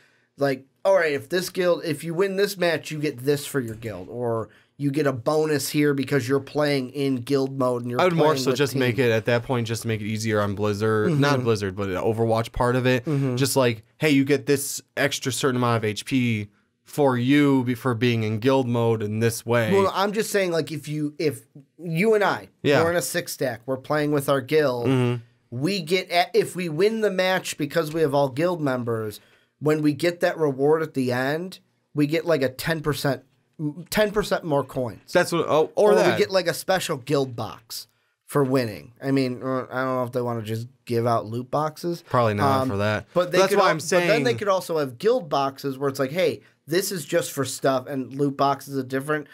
all right, if you win this match, you get this for your guild, or you get a bonus here because you're playing in guild mode and you're playing with I would more so just make it, at that point, just make it easier on Blizzard. Not Blizzard, but the Overwatch part of it. Just like, hey, you get this extra certain amount of HP for you for being in guild mode in this way. Well, I'm just saying, like, if you and I, we're in a 6-stack, we're playing with our guild, we get, if we win the match because we have all guild members, when we get that reward at the end, we get like a 10% more coins. That's what, or that. we get like a special guild box for winning. I mean, I don't know if they want to just give out loot boxes. Probably not for that. But that's why I'm saying. But then they could also have guild boxes where it's like, hey, this is just for stuff, and loot box is a different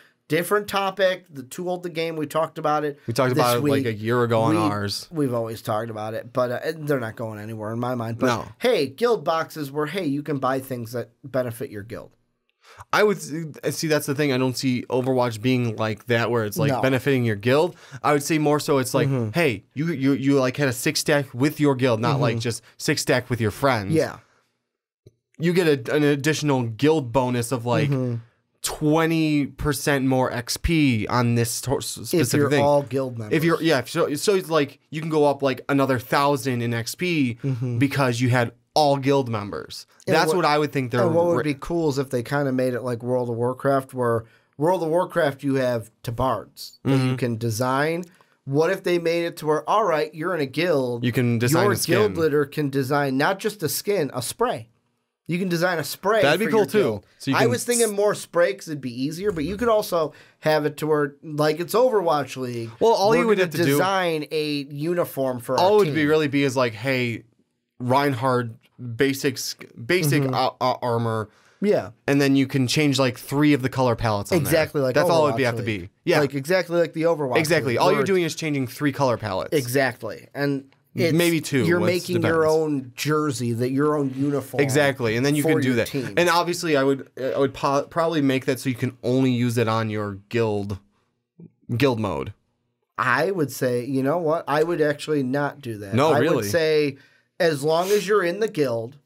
topic. The Too Old the Game, we talked about it. We talked about it like a year ago on ours. We've always talked about it, but they're not going anywhere in my mind. But no. Hey, guild boxes where, hey, you can buy things that benefit your guild. I would see that's the thing. I don't see Overwatch being like that where it's like benefiting your guild. I would say more so it's like, hey, you like had a 6-stack with your guild, not like just 6-stack with your friends. Yeah. You get an additional guild bonus of like 20% more XP on this specific thing. If you're all guild members. If you're so it's like you can go up like another 1,000 in XP because you had all guild members. That's what I would think they're. And what would be cool is if they kind of made it like World of Warcraft, where World of Warcraft you have tabards that you can design. What if they made it to where, all right, you're in a guild. You can design a skin. Your guild leader can design not just a skin, a spray. You can design a spray. That'd be cool too. So I was thinking more spray because it'd be easier, but you could also have it to where, like it's Overwatch League. Well, all you would have to design a uniform for all our it would be really be is like, hey, Reinhardt basic armor. Yeah. And then you can change like 3 of the color palettes on exactly there. Like that's Overwatch all it'd have to be. Yeah. Like exactly like the Overwatch. Exactly. All you're doing is changing 3 color palettes. Exactly. And maybe 2. You're making your own jersey, your own uniform. Exactly. And then you can do that. Team. And obviously I would probably make that so you can only use it on your guild mode. I would say, you know what? I would actually not do that. No, really. I would say as long as you're in the guild,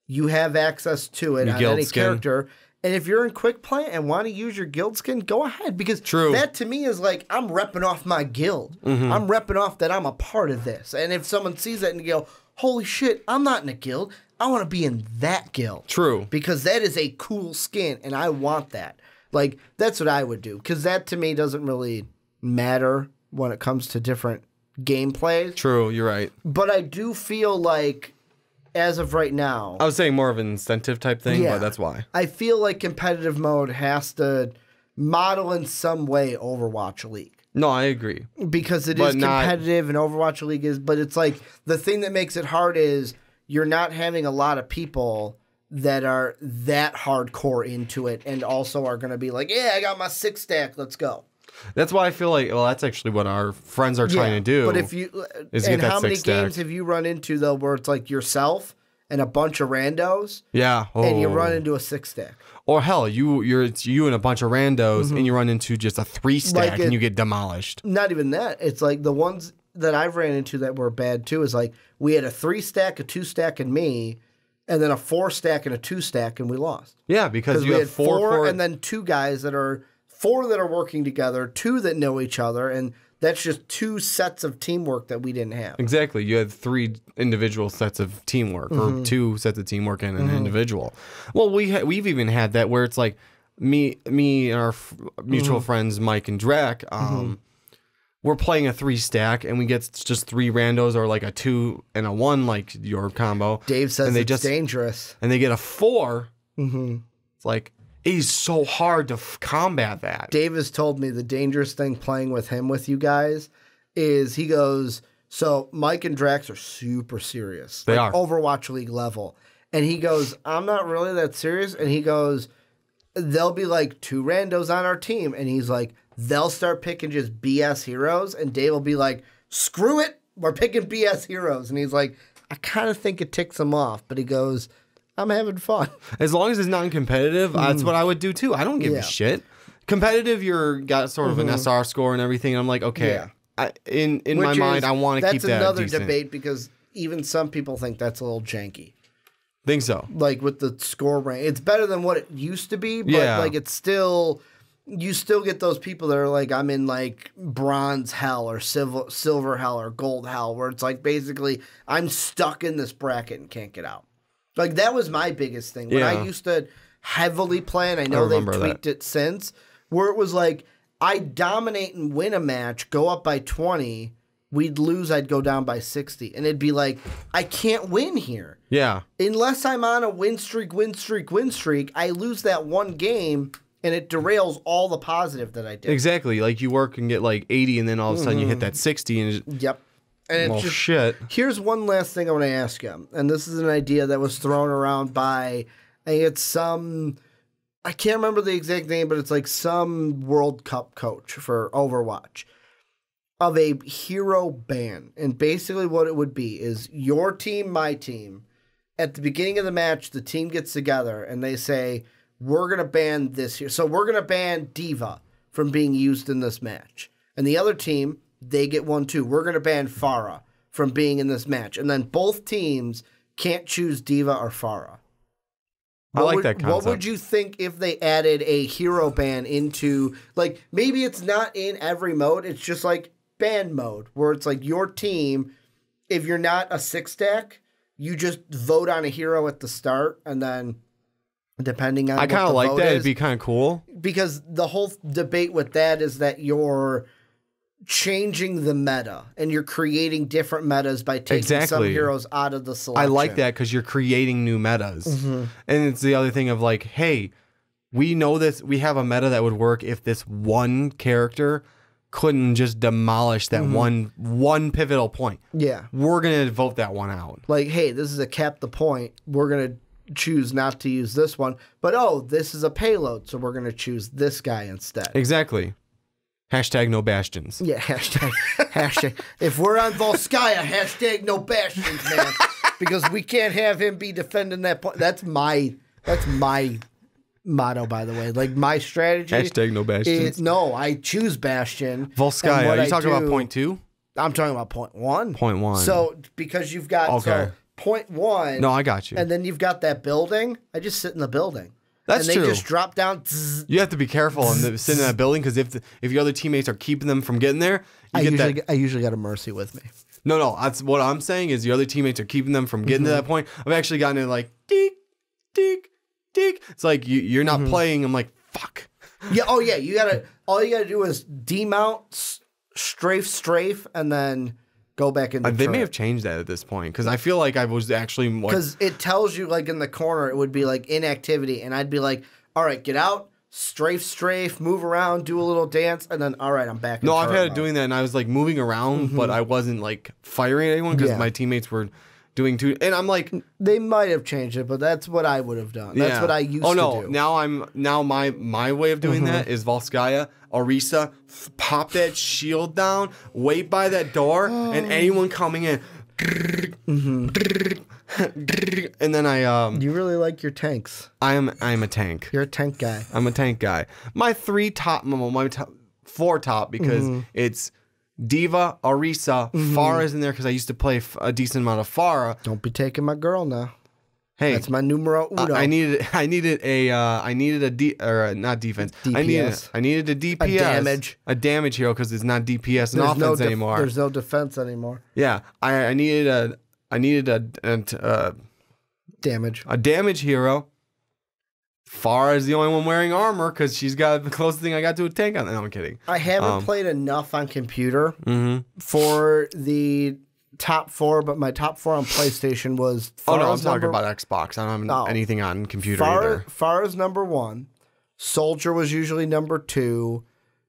you have access to it on any character. And if you're in quick play and want to use your guild skin, go ahead. Because that to me is like, I'm repping off my guild. I'm repping off that I'm a part of this. And if someone sees that and you go, holy shit, I'm not in a guild. I want to be in that guild. True. Because that is a cool skin and I want that. Like, that's what I would do. Because that to me doesn't really matter when it comes to different gameplays. True, you're right. But I do feel like, as of right now, I was saying more of an incentive type thing, but that's why. I feel like competitive mode has to model in some way Overwatch League. No, I agree. Because it is competitive and Overwatch League is, but it's like the thing that makes it hard is you're not having a lot of people that are that hardcore into it and also are going to be like, yeah, I got my 6-stack, let's go. That's why I feel like, well, that's actually what our friends are trying to do. But if you, and how many games have you run into though, where it's like yourself and a bunch of randos? Yeah, and you run into a 6-stack. Or hell, it's you and a bunch of randos, and you run into just a 3-stack, and you get demolished. Not even that. It's like the ones that I've ran into that were bad too. Is like we had a 3-stack, a 2-stack, and me. And then a 4-stack and a 2-stack, and we lost. Yeah, because you had four, and then 2 guys that are 4 that are working together, 2 that know each other, and that's just 2 sets of teamwork that we didn't have. Exactly. You had 3 individual sets of teamwork, or 2 sets of teamwork and an individual. Well, we've even had that where it's like me and our mutual friends Mike and Drac. We're playing a 3-stack, and we get just 3 randos, or like a 2 and a 1, like your combo. Dave says it's dangerous, and they get a 4. It's like. It is so hard to combat that. Dave has told me the dangerous thing playing with him, with you guys, is he goes, so Mike and Drax are super serious. They are. Overwatch League level. And he goes, I'm not really that serious. And he goes, there'll be like 2 randos on our team. And he's like, they'll start picking just BS heroes. And Dave will be like, screw it. We're picking BS heroes. And he's like, I kind of think it ticks him off. But he goes, I'm having fun. As long as it's non-competitive, that's what I would do too. I don't give a shit. Competitive, you're got sort of an SR score and everything. And I'm like, okay, in my mind, I want to keep that That's another decent. debate because even some people think that's a little janky. Think so. Like with the score rank, it's better than what it used to be, but like it's still, you still get those people that are like, I'm in like bronze hell or silver hell or gold hell, where it's like basically I'm stuck in this bracket and can't get out. Like, that was my biggest thing. When I used to heavily play, and I know they've tweaked it since, where it was like, I dominate and win a match, go up by 20, we'd lose, I'd go down by 60. And it'd be like, I can't win here. Yeah. Unless I'm on a win streak, I lose that one game, and it derails all the positive that I did. Exactly. Like, you work and get like 80, and then all of a sudden you hit that 60. And Yep. And it's just, shit. Here's one last thing I want to ask you. And this is an idea that was thrown around by, I think it's I can't remember the exact name, but it's like some World Cup coach for Overwatch, of a hero ban. And basically what it would be is your team, my team, at the beginning of the match, the team gets together and they say, we're going to ban this here. So we're going to ban Diva from being used in this match. And the other team, they get one too. We're going to ban Pharah from being in this match. And then both teams can't choose Diva or Pharah. I like that concept. What would you think if they added a hero ban into, like, maybe it's not in every mode, it's just like ban mode, where it's like your team, if you're not a 6-stack, you just vote on a hero at the start, and then depending on I kind of like that. It'd is, be kind of cool. because the whole debate with that is that you're changing the meta, and you're creating different metas by taking some heroes out of the selection. I like that because you're creating new metas. And it's the other thing of like, hey, we know this. We have a meta that would work if this one character couldn't just demolish that one pivotal point. Yeah. We're going to vote that one out. Like, hey, this is a cap the point. We're going to choose not to use this one. But, oh, this is a payload, so we're going to choose this guy instead. Exactly. Hashtag no bastions. Yeah, hashtag. If we're on Volskaya, hashtag no bastions, man. Because we can't have him be defending that point. That's my motto, by the way. Like, my strategy. Hashtag no bastions. No, I choose Bastion. Volskaya, are you talking about point 2? I'm talking about point 1. Point 1. So, because you've got point 1. No, I got you. And then you've got that building. I just sit in the building. That's true. true. And they just drop down. You have to be careful and sit in that building, because if your other teammates are keeping them from getting there, I usually got a Mercy with me. No. That's what I'm saying is your other teammates are keeping them from getting to that point. I've actually gotten it like, deek, deek, deek. It's like you're not playing. I'm like, fuck. Yeah. Oh yeah. All you gotta do is demount, strafe, and then go back in. They may have changed that at this point, because I feel like I was actually more. Because it tells you, like, in the corner, it would be like inactivity, and I'd be like, all right, get out, strafe, move around, do a little dance, and then all right, I'm back. No, I've had it doing that, and I was like moving around, but I wasn't like firing at anyone because my teammates were doing too. And I'm like, they might have changed it, but that's what I would have done. That's what I used to do. Oh no, now my way of doing that is Volskaya, Orisa, pop that shield down, wait by that door, and anyone coming in. And then you really like your tanks. I'm a tank. You're a tank guy. I'm a tank guy. My 4 top, because it's Diva, Orisa, Pharah's in there because I used to play a decent amount of Pharah. Don't be taking my girl now. Hey, that's my numero uno. I needed not defense. DPS. I needed a DPS. A damage hero, because it's not DPS and offense anymore. There's no defense anymore. Yeah, I needed a damage. A damage hero. Pharah is the only one wearing armor because she's got the closest thing I got to a tank on. No, I'm kidding. I haven't played enough on computer for the top 4, but my top 4 on PlayStation was I'm talking about Xbox. I don't have anything on computer either. Pharah's number 1. Soldier was usually number 2.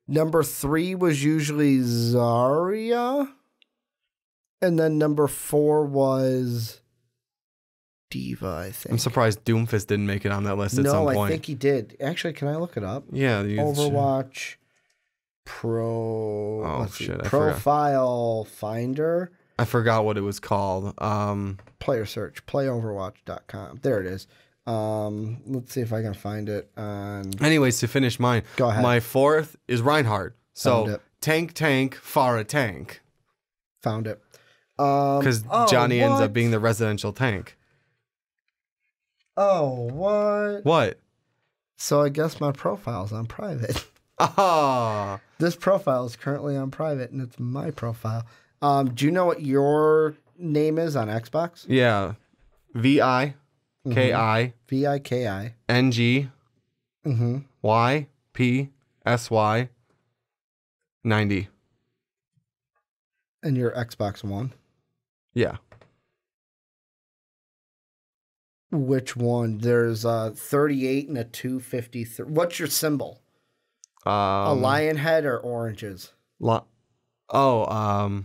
Number 3 was usually Zarya. And then number 4 was Diva, I think. I'm surprised Doomfist didn't make it on that list at some point. No, I think he did. Actually, can I look it up? Yeah. Overwatch Pro... Oh, shit. Profile Finder. I forgot what it was called. Player search. Playoverwatch.com. There it is. Let's see if I can find it. Anyways, to finish mine. Go ahead. My 4th is Reinhardt. So, tank, Pharah, tank. Found it. Because Johnny ends up being the residential tank. Oh, what? What? So I guess my profile's on private. Ah. This profile is currently on private, and it's my profile. Do you know what your name is on Xbox? Yeah. VIKI. VIKI. NG. YPSY 90. And your Xbox One? Yeah. Which one? There's a 38 and a 253. What's your symbol? A lion head or oranges? What the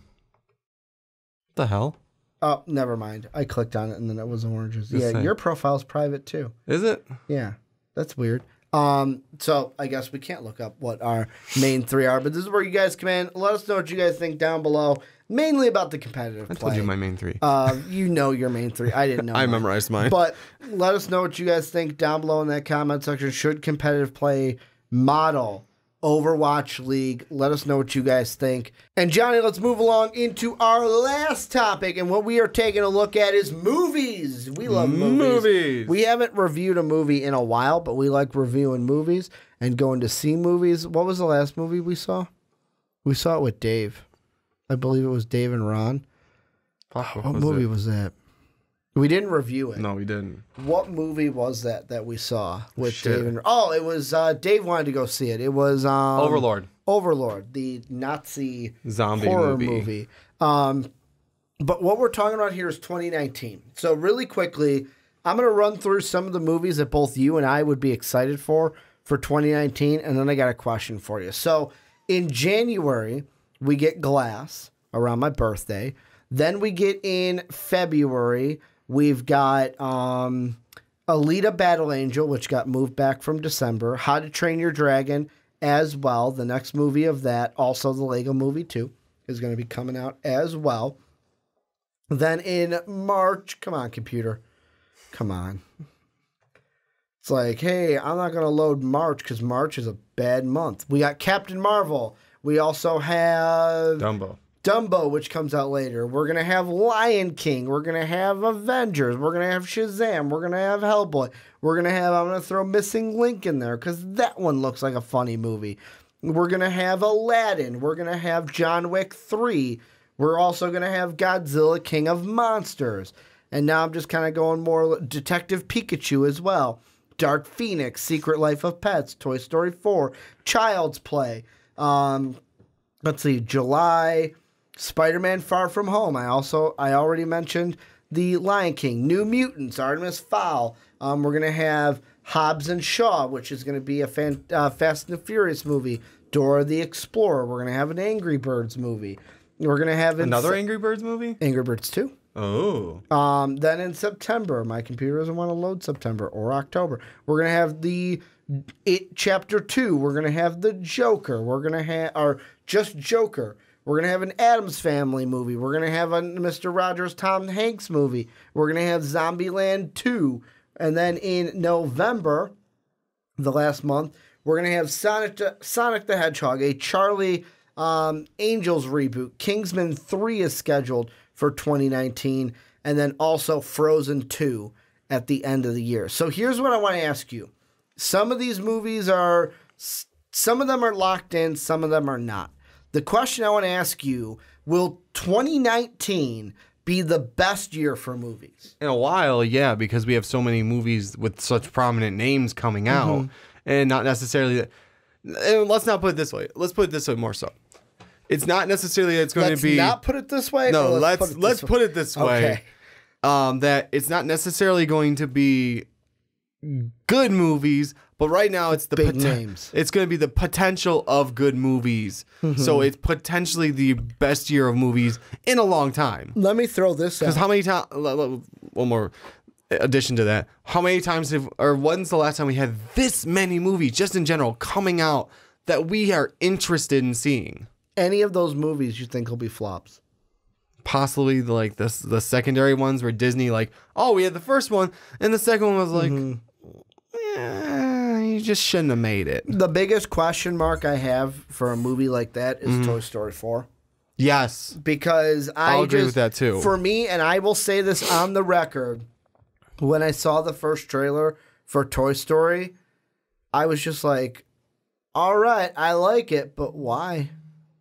hell? Oh, never mind. I clicked on it and then it was oranges. Just Yeah, saying. your profile's private too. Is it? Yeah, that's weird. So I guess we can't look up what our main three are, but this is where you guys come in. Let us know what you guys think down below, mainly about the competitive play. I told you my main three. You know your main three. I didn't know. I memorized mine. But let us know what you guys think down below in that comment section. Should competitive play model Overwatch League? Let us know what you guys think. And Johnny, let's move along into our last topic. And what we are taking a look at is movies. We love movies. We haven't reviewed a movie in a while, but we like reviewing movies and going to see movies. What was the last movie we saw? We saw it with Dave. I believe it was Dave and Ron. What movie was that? We didn't review it. No, we didn't. What movie was that we saw with Dave and... Oh, it was... Dave wanted to go see it. It was... Overlord. Overlord, the Nazi zombie horror movie. But what we're talking about here is 2019. So really quickly, I'm going to run through some of the movies that both you and I would be excited for 2019, and then I got a question for you. So in January, we get Glass around my birthday. Then we get in February... We've got Alita Battle Angel, which got moved back from December. How to Train Your Dragon as well. The next movie of that, also the Lego Movie 2, is going to be coming out as well. Then in March, come on, computer. Come on. It's like, hey, I'm not going to load March because March is a bad month. We got Captain Marvel. We also have... Dumbo, which comes out later. We're going to have Lion King. We're going to have Avengers. We're going to have Shazam. We're going to have Hellboy. We're going to have, I'm going to throw Missing Link in there because that one looks like a funny movie. We're going to have Aladdin. We're going to have John Wick 3. We're also going to have Godzilla, King of Monsters. And now I'm just kind of going more Detective Pikachu as well. Dark Phoenix, Secret Life of Pets, Toy Story 4, Child's Play. Let's see, July... Spider-Man Far From Home. I already mentioned The Lion King. New Mutants, Artemis Fowl. We're going to have Hobbs and Shaw, which is going to be a Fast and the Furious movie. Dora the Explorer. We're going to have an Angry Birds movie. We're going to have... Another Angry Birds movie? Angry Birds 2. Oh. Then in September, my computer doesn't want to load September or October. We're going to have the It Chapter 2. We're going to have The Joker. We're going to have... Or just Joker. We're going to have an Addams Family movie. We're going to have a Mr. Rogers, Tom Hanks movie. We're going to have Zombieland 2. And then in November, the last month, we're going to have Sonic the Hedgehog, a Charlie Angels reboot. Kingsman 3 is scheduled for 2019. And then also Frozen 2 at the end of the year. So here's what I want to ask you. Some of these movies are... Some of them are locked in. Some of them are not. The question I want to ask you, will 2019 be the best year for movies? In a while, yeah, because we have so many movies with such prominent names coming out, and not necessarily... And let's not put it this way. Let's put it this way more so. It's not necessarily that it's going to be... Let's not put it this way? No, let's put it this way. Okay. That it's not necessarily going to be good movies, but right now it's the big names. It's going to be the potential of good movies. So it's potentially the best year of movies in a long time. Let me throw this out. Because how many times? One more addition to that. How many times when's the last time we had this many movies, just in general, coming out that we are interested in seeing? Any of those movies you think will be flops? Possibly like the secondary ones where Disney we had the first one and the second one was like, you just shouldn't have made it. The biggest question mark I have for a movie like that is Toy Story 4. Yes. Because I'll agree with that too. For me, and I will say this on the record, when I saw the first trailer for Toy Story, I was just like, all right, I like it, but why?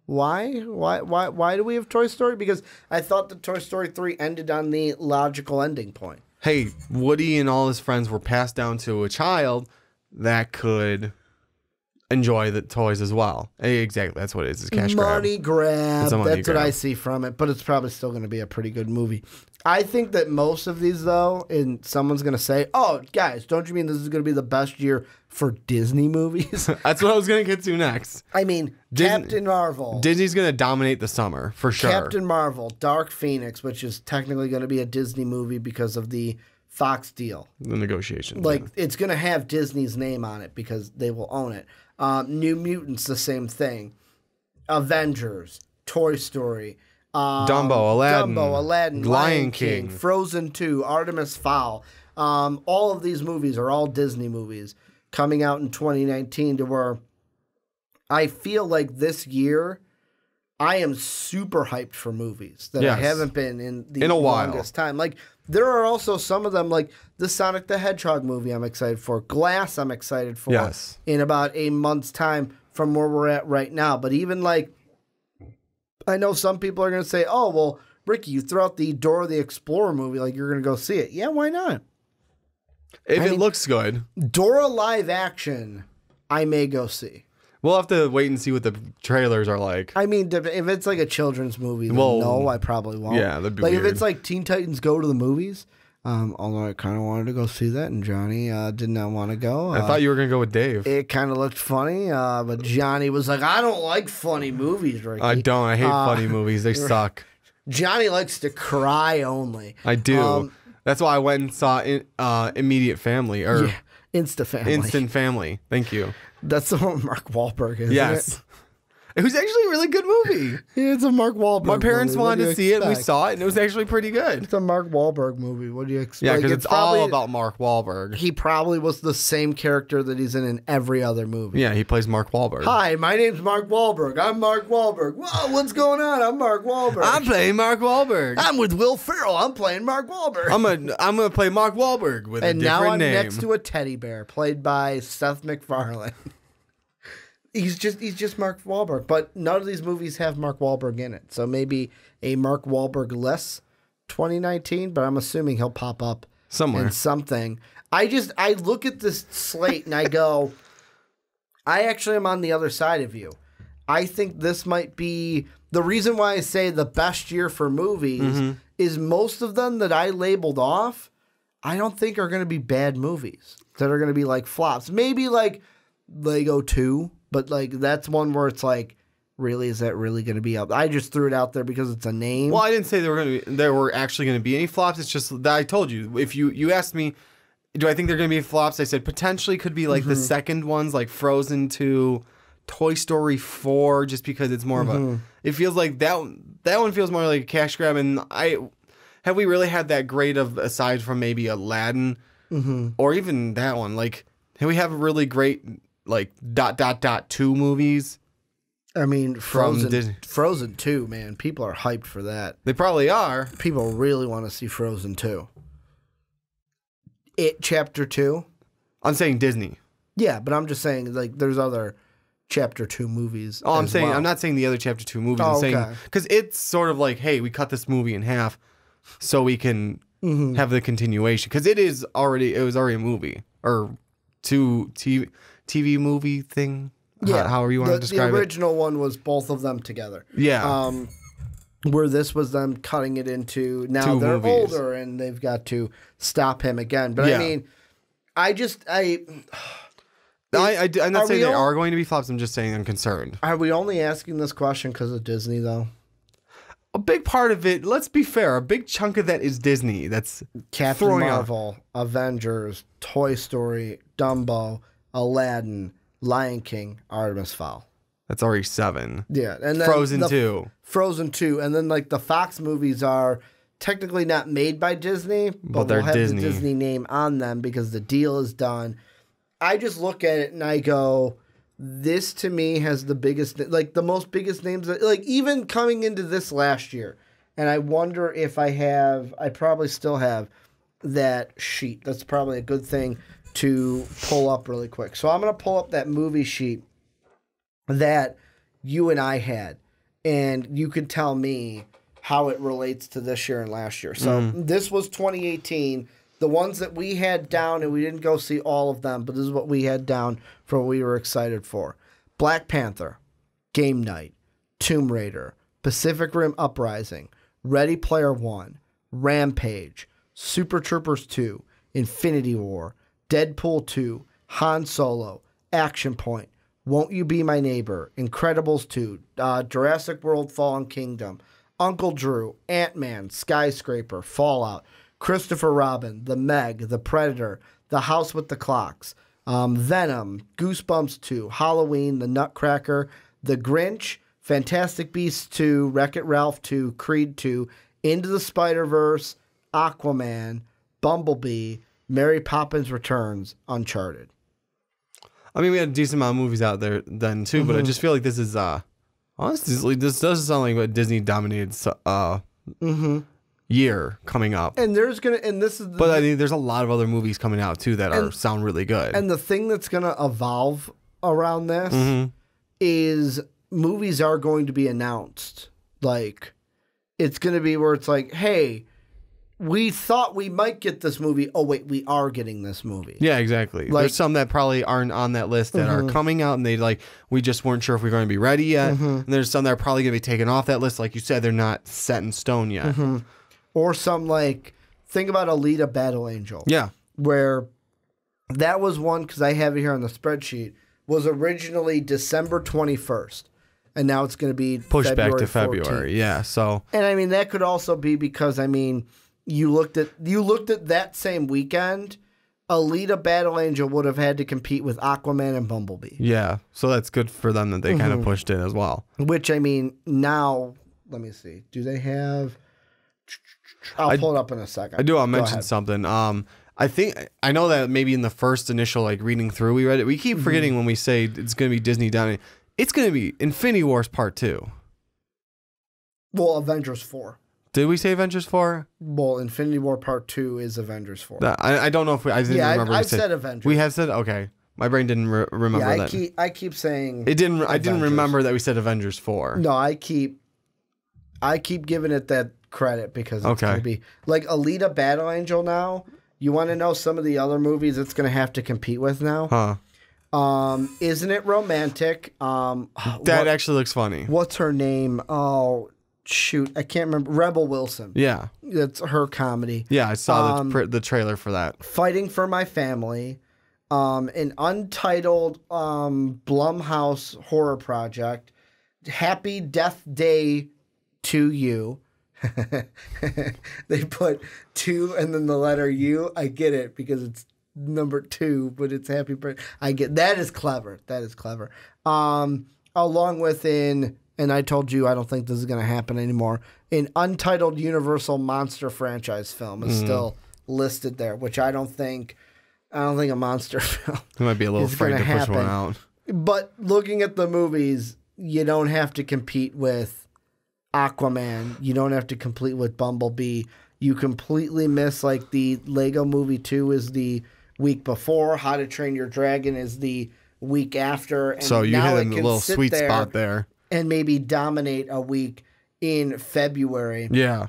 Why do we have Toy Story? Because I thought that Toy Story 3 ended on the logical ending point. Hey, Woody and all his friends were passed down to a child that could enjoy the toys as well. Exactly, that's what it is. It's a cash grab. Money grab. It's a money That's grab. what I see from it, but it's probably still going to be a pretty good movie. I think that most of these, though, and someone's going to say, oh, guys, don't you mean this is going to be the best year for Disney movies? That's what I was going to get to next. I mean, Disney- Captain Marvel. Disney's going to dominate the summer, for sure. Captain Marvel, Dark Phoenix, which is technically going to be a Disney movie because of the Fox deal. The negotiations. Like, it's going to have Disney's name on it because they will own it. New Mutants, the same thing. Avengers, Toy Story, Dumbo, Aladdin, Lion King. Frozen 2, Artemis Fowl. All of these movies are all Disney movies coming out in 2019 to where I feel like this year I am super hyped for movies that I Yes. haven't been in the In a while. longest time. Like, there are also some of them, like the Sonic the Hedgehog movie I'm excited for. Glass I'm excited for Yes. in about a month's time from where we're at right now. But even like, I know some people are going to say, oh, well, Ricky, you threw out the Dora the Explorer movie, like you're going to go see it. Yeah, why not? If it looks good, Dora live action, I may go see. we'll have to wait and see what the trailers are like. I mean, if it's like a children's movie, then Well, no, I probably won't. yeah, that'd be like weird. if it's like Teen Titans Go to the Movies, although I kind of wanted to go see that, and Johnny did not want to go. I thought you were going to go with Dave. It kind of looked funny, but Johnny was like, I don't like funny movies, Ricky. I don't. I hate funny movies. They suck. Johnny likes to cry only. I do. That's why I went and saw Immediate Family or Yeah, Insta Family. Instant Family. Thank you. That's the one with Mark Wahlberg, isn't Yes. it? It was actually a really good movie. Yeah, it's a Mark Wahlberg My parents movie. What do wanted you to see it, and we expect? saw it, and it was actually pretty good. It's a Mark Wahlberg movie. What do you expect? Yeah, Like, because it's probably- all about Mark Wahlberg. He probably was the same character that he's in every other movie. Yeah, he plays Mark Wahlberg. Hi, my name's Mark Wahlberg. I'm Mark Wahlberg. Whoa, what's going on? I'm Mark Wahlberg. I'm playing Mark Wahlberg. I'm with Will Ferrell. I'm playing Mark Wahlberg. I'm gonna play Mark Wahlberg with and a now different I'm name. next to a teddy bear played by Seth MacFarlane. He's just Mark Wahlberg, but none of these movies have Mark Wahlberg in it. So maybe a Mark Wahlberg less 2019, but I'm assuming he'll pop up Somewhere. in something. I look at this slate and I go, I actually am on the other side of you. I think this might be the reason why I say the best year for movies is most of them that I labeled off, I don't think are going to be bad movies that are going to be like flops. Maybe like Lego 2, but like that's one where it's like, really, is that really going to be up? I just threw it out there because it's a name. Well, I didn't say there were actually going to be any flops. It's just that I told you. If you asked me, do I think they're going to be flops? I said potentially could be like the second ones, like Frozen 2, Toy Story 4, just because it's more of a. It feels like that one feels more like a cash grab. And have we really had that great of aside from maybe Aladdin or even that one? Like, have we have really great like ... 2 movies? I mean, Disney. Frozen 2, man. People are hyped for that. They probably are. People really want to see Frozen 2. It Chapter 2. I'm saying Disney. Yeah, but I'm just saying, like, there's other Chapter 2 movies. Oh, I'm as saying well. I'm not saying the other Chapter 2 movies. Oh, I'm saying okay. because it's sort of like, hey, we cut this movie in half so we can have the continuation because it was already a movie or 2 TV movie thing. Yeah, however you want to describe the original one was both of them together. it. Yeah, Where this was them cutting it into now 2 they're movies. older and they've got to stop him again. But Yeah. I mean, I'm not are saying we they all- are going to be flops. I'm just saying I'm concerned. are we only asking this question because of Disney though? A big part of it, let's be fair, a big chunk of that is Disney. That's Captain throwing out. Marvel, Avengers, Toy Story, Dumbo, Aladdin, Lion King, Artemis Fowl. That's already 7. Yeah, and then Frozen 2. Frozen 2, and then like the Fox movies are technically not made by Disney, but they're will have Disney. the Disney name on them because the deal is done. I just look at it and I go, this to me has the biggest, like the most biggest names, like even coming into this last year. And I wonder if I probably still have that sheet. That's probably a good thing to pull up really quick. So I'm going to pull up that movie sheet that you and I had, and you could tell me how it relates to this year and last year. So this was 2018. the ones that we had down, and we didn't go see all of them, but this is what we had down for what we were excited for. Black Panther, Game Night, Tomb Raider, Pacific Rim Uprising, Ready Player One, Rampage, Super Troopers 2, Infinity War, Deadpool 2, Han Solo, Action Point, Won't You Be My Neighbor, Incredibles 2, Jurassic World Fallen Kingdom, Uncle Drew, Ant-Man, Skyscraper, Fallout, Christopher Robin, The Meg, The Predator, The House with the Clocks, Venom, Goosebumps 2, Halloween, The Nutcracker, The Grinch, Fantastic Beasts 2, Wreck-It Ralph 2, Creed 2, Into the Spider-Verse, Aquaman, Bumblebee, Mary Poppins Returns, Uncharted. I mean, we had a decent amount of movies out there then too, but I just feel like this is honestly, this does sound like a Disney dominated year coming up. And there's this is but I mean, there's a lot of other movies coming out too that sound really good. And the thing that's gonna evolve around this is movies are going to be announced. Like, it's gonna be where it's like, hey, we thought we might get this movie. Oh, wait, we are getting this movie. Yeah, exactly. Like, there's some that probably aren't on that list that are coming out, and we just weren't sure if we were going to be ready yet. And there's some that are probably going to be taken off that list. Like you said, they're not set in stone yet. Or some, like, think about Alita Battle Angel. Yeah. Where that was one, because I have it here on the spreadsheet, was originally December 21st. And now it's going to be pushed back to 14th. February. Yeah, so. And, I mean, that could also be because, I mean, you looked at that same weekend, Alita Battle Angel would have had to compete with Aquaman and Bumblebee. Yeah, so that's good for them that they kind of pushed it as well. Which, I mean, now, let me see. Do they have... I'll pull it up in a second. I'll mention something. I know that maybe in the first initial reading through we read it. We keep forgetting when we say it's going to be Disney down. It's going to be Infinity Wars Part 2. Well, Avengers 4. Did we say Avengers 4? Well, Infinity War Part 2 is Avengers 4. I don't know if I didn't remember. I've said Avengers. We have said, okay. My brain didn't remember that. I keep saying it didn't. I didn't remember that we said Avengers 4. No, I keep giving it that credit because it's going to be like Alita Battle Angel now. You want to know some of the other movies it's going to have to compete with now? Huh. Isn't it romantic? That actually looks funny. What's her name? Oh, shoot. I can't remember. Rebel Wilson. Yeah. That's her comedy. Yeah, I saw the trailer for that. Fighting for My Family. An untitled Blumhouse horror project. Happy Death Day to You. They put 2 and then the letter U. I get it because it's number 2, but it's happy birthday. I get that is clever. That is clever. Along with and I told you I don't think this is going to happen anymore. An untitled Universal monster franchise film is still listed there, which I don't think a monster film. I might be a little afraid to push one out. But looking at the movies, you don't have to compete with Aquaman. You don't have to compete with Bumblebee. You completely miss the Lego Movie 2 is the week before. How to Train Your Dragon is the week after. And so you hit a little sweet spot there. And maybe dominate a week in February. Yeah.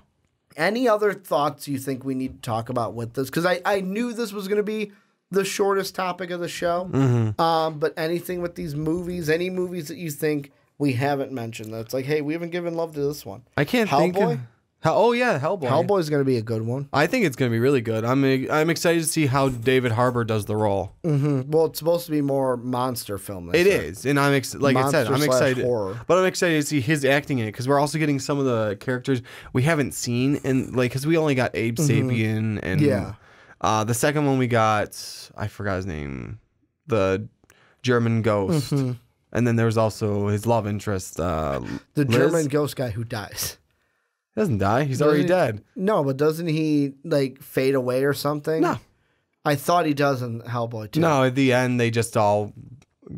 Any other thoughts you think we need to talk about with this? Because I knew this was going to be the shortest topic of the show. But anything with these movies, any movies that you think we haven't mentioned that's like, hey, we haven't given love to this one. I can't think of... Oh, yeah, Hellboy. Hellboy's going to be a good one. I think it's going to be really good. I'm excited to see how David Harbour does the role. Well, it's supposed to be more monster film. It is, and I'm excited. Horror. But I'm excited to see his acting in it because we're also getting some of the characters we haven't seen, and because we only got Abe Sapien and the second one we got, I forgot his name, the German ghost, and then there was also his love interest, the Liz? German ghost guy who dies. He doesn't die. He's already dead. No, but doesn't he fade away or something? No. I thought he does in Hellboy too. No, at the end they just all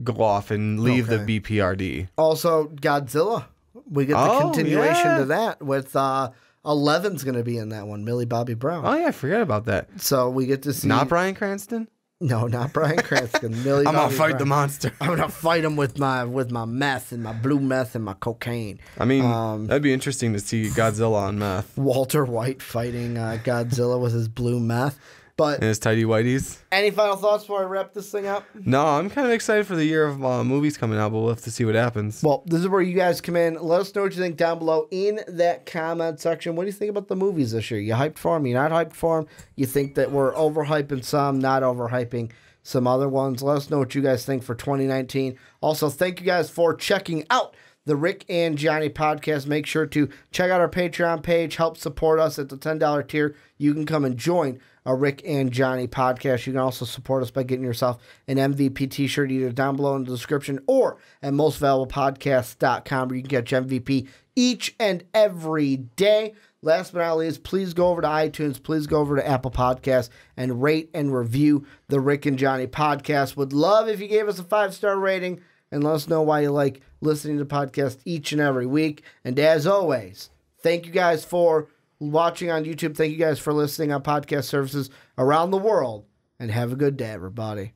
go off and leave the BPRD. Also, Godzilla. We get the continuation to that with 11's going to be in that one. Millie Bobby Brown. Oh yeah, I forgot about that. So we get to see not Bryan Cranston. No, not Bryan Cranston. I'm gonna fight the monster. I'm gonna fight him with my meth and my blue meth and my cocaine. I mean, that'd be interesting to see Godzilla on meth. Walter White fighting Godzilla with his blue meth. But And his tidy whities. any final thoughts before I wrap this thing up? No, I'm kind of excited for the year of movies coming out, but we'll have to see what happens. Well, this is where you guys come in. Let us know what you think down below in that comment section. What do you think about the movies this year? You hyped for them? You not hyped for them? You think that we're overhyping some, not overhyping some other ones? Let us know what you guys think for 2019. Also, thank you guys for checking out the Rick and Johnny podcast. Make sure to check out our Patreon page. Help support us at the $10 tier. You can come and join a Rick and Johnny podcast. You can also support us by getting yourself an MVP t-shirt either down below in the description or at mostvaluablepodcast.com where you can catch MVP each and every day. Last but not least, please go over to iTunes. Please go over to Apple Podcasts and rate and review the Rick and Johnny podcast. Would love if you gave us a 5-star rating and let us know why you like listening to the podcast each and every week. And as always, thank you guys for watching on YouTube. Thank you guys for listening on podcast services around the world. And have a good day, everybody.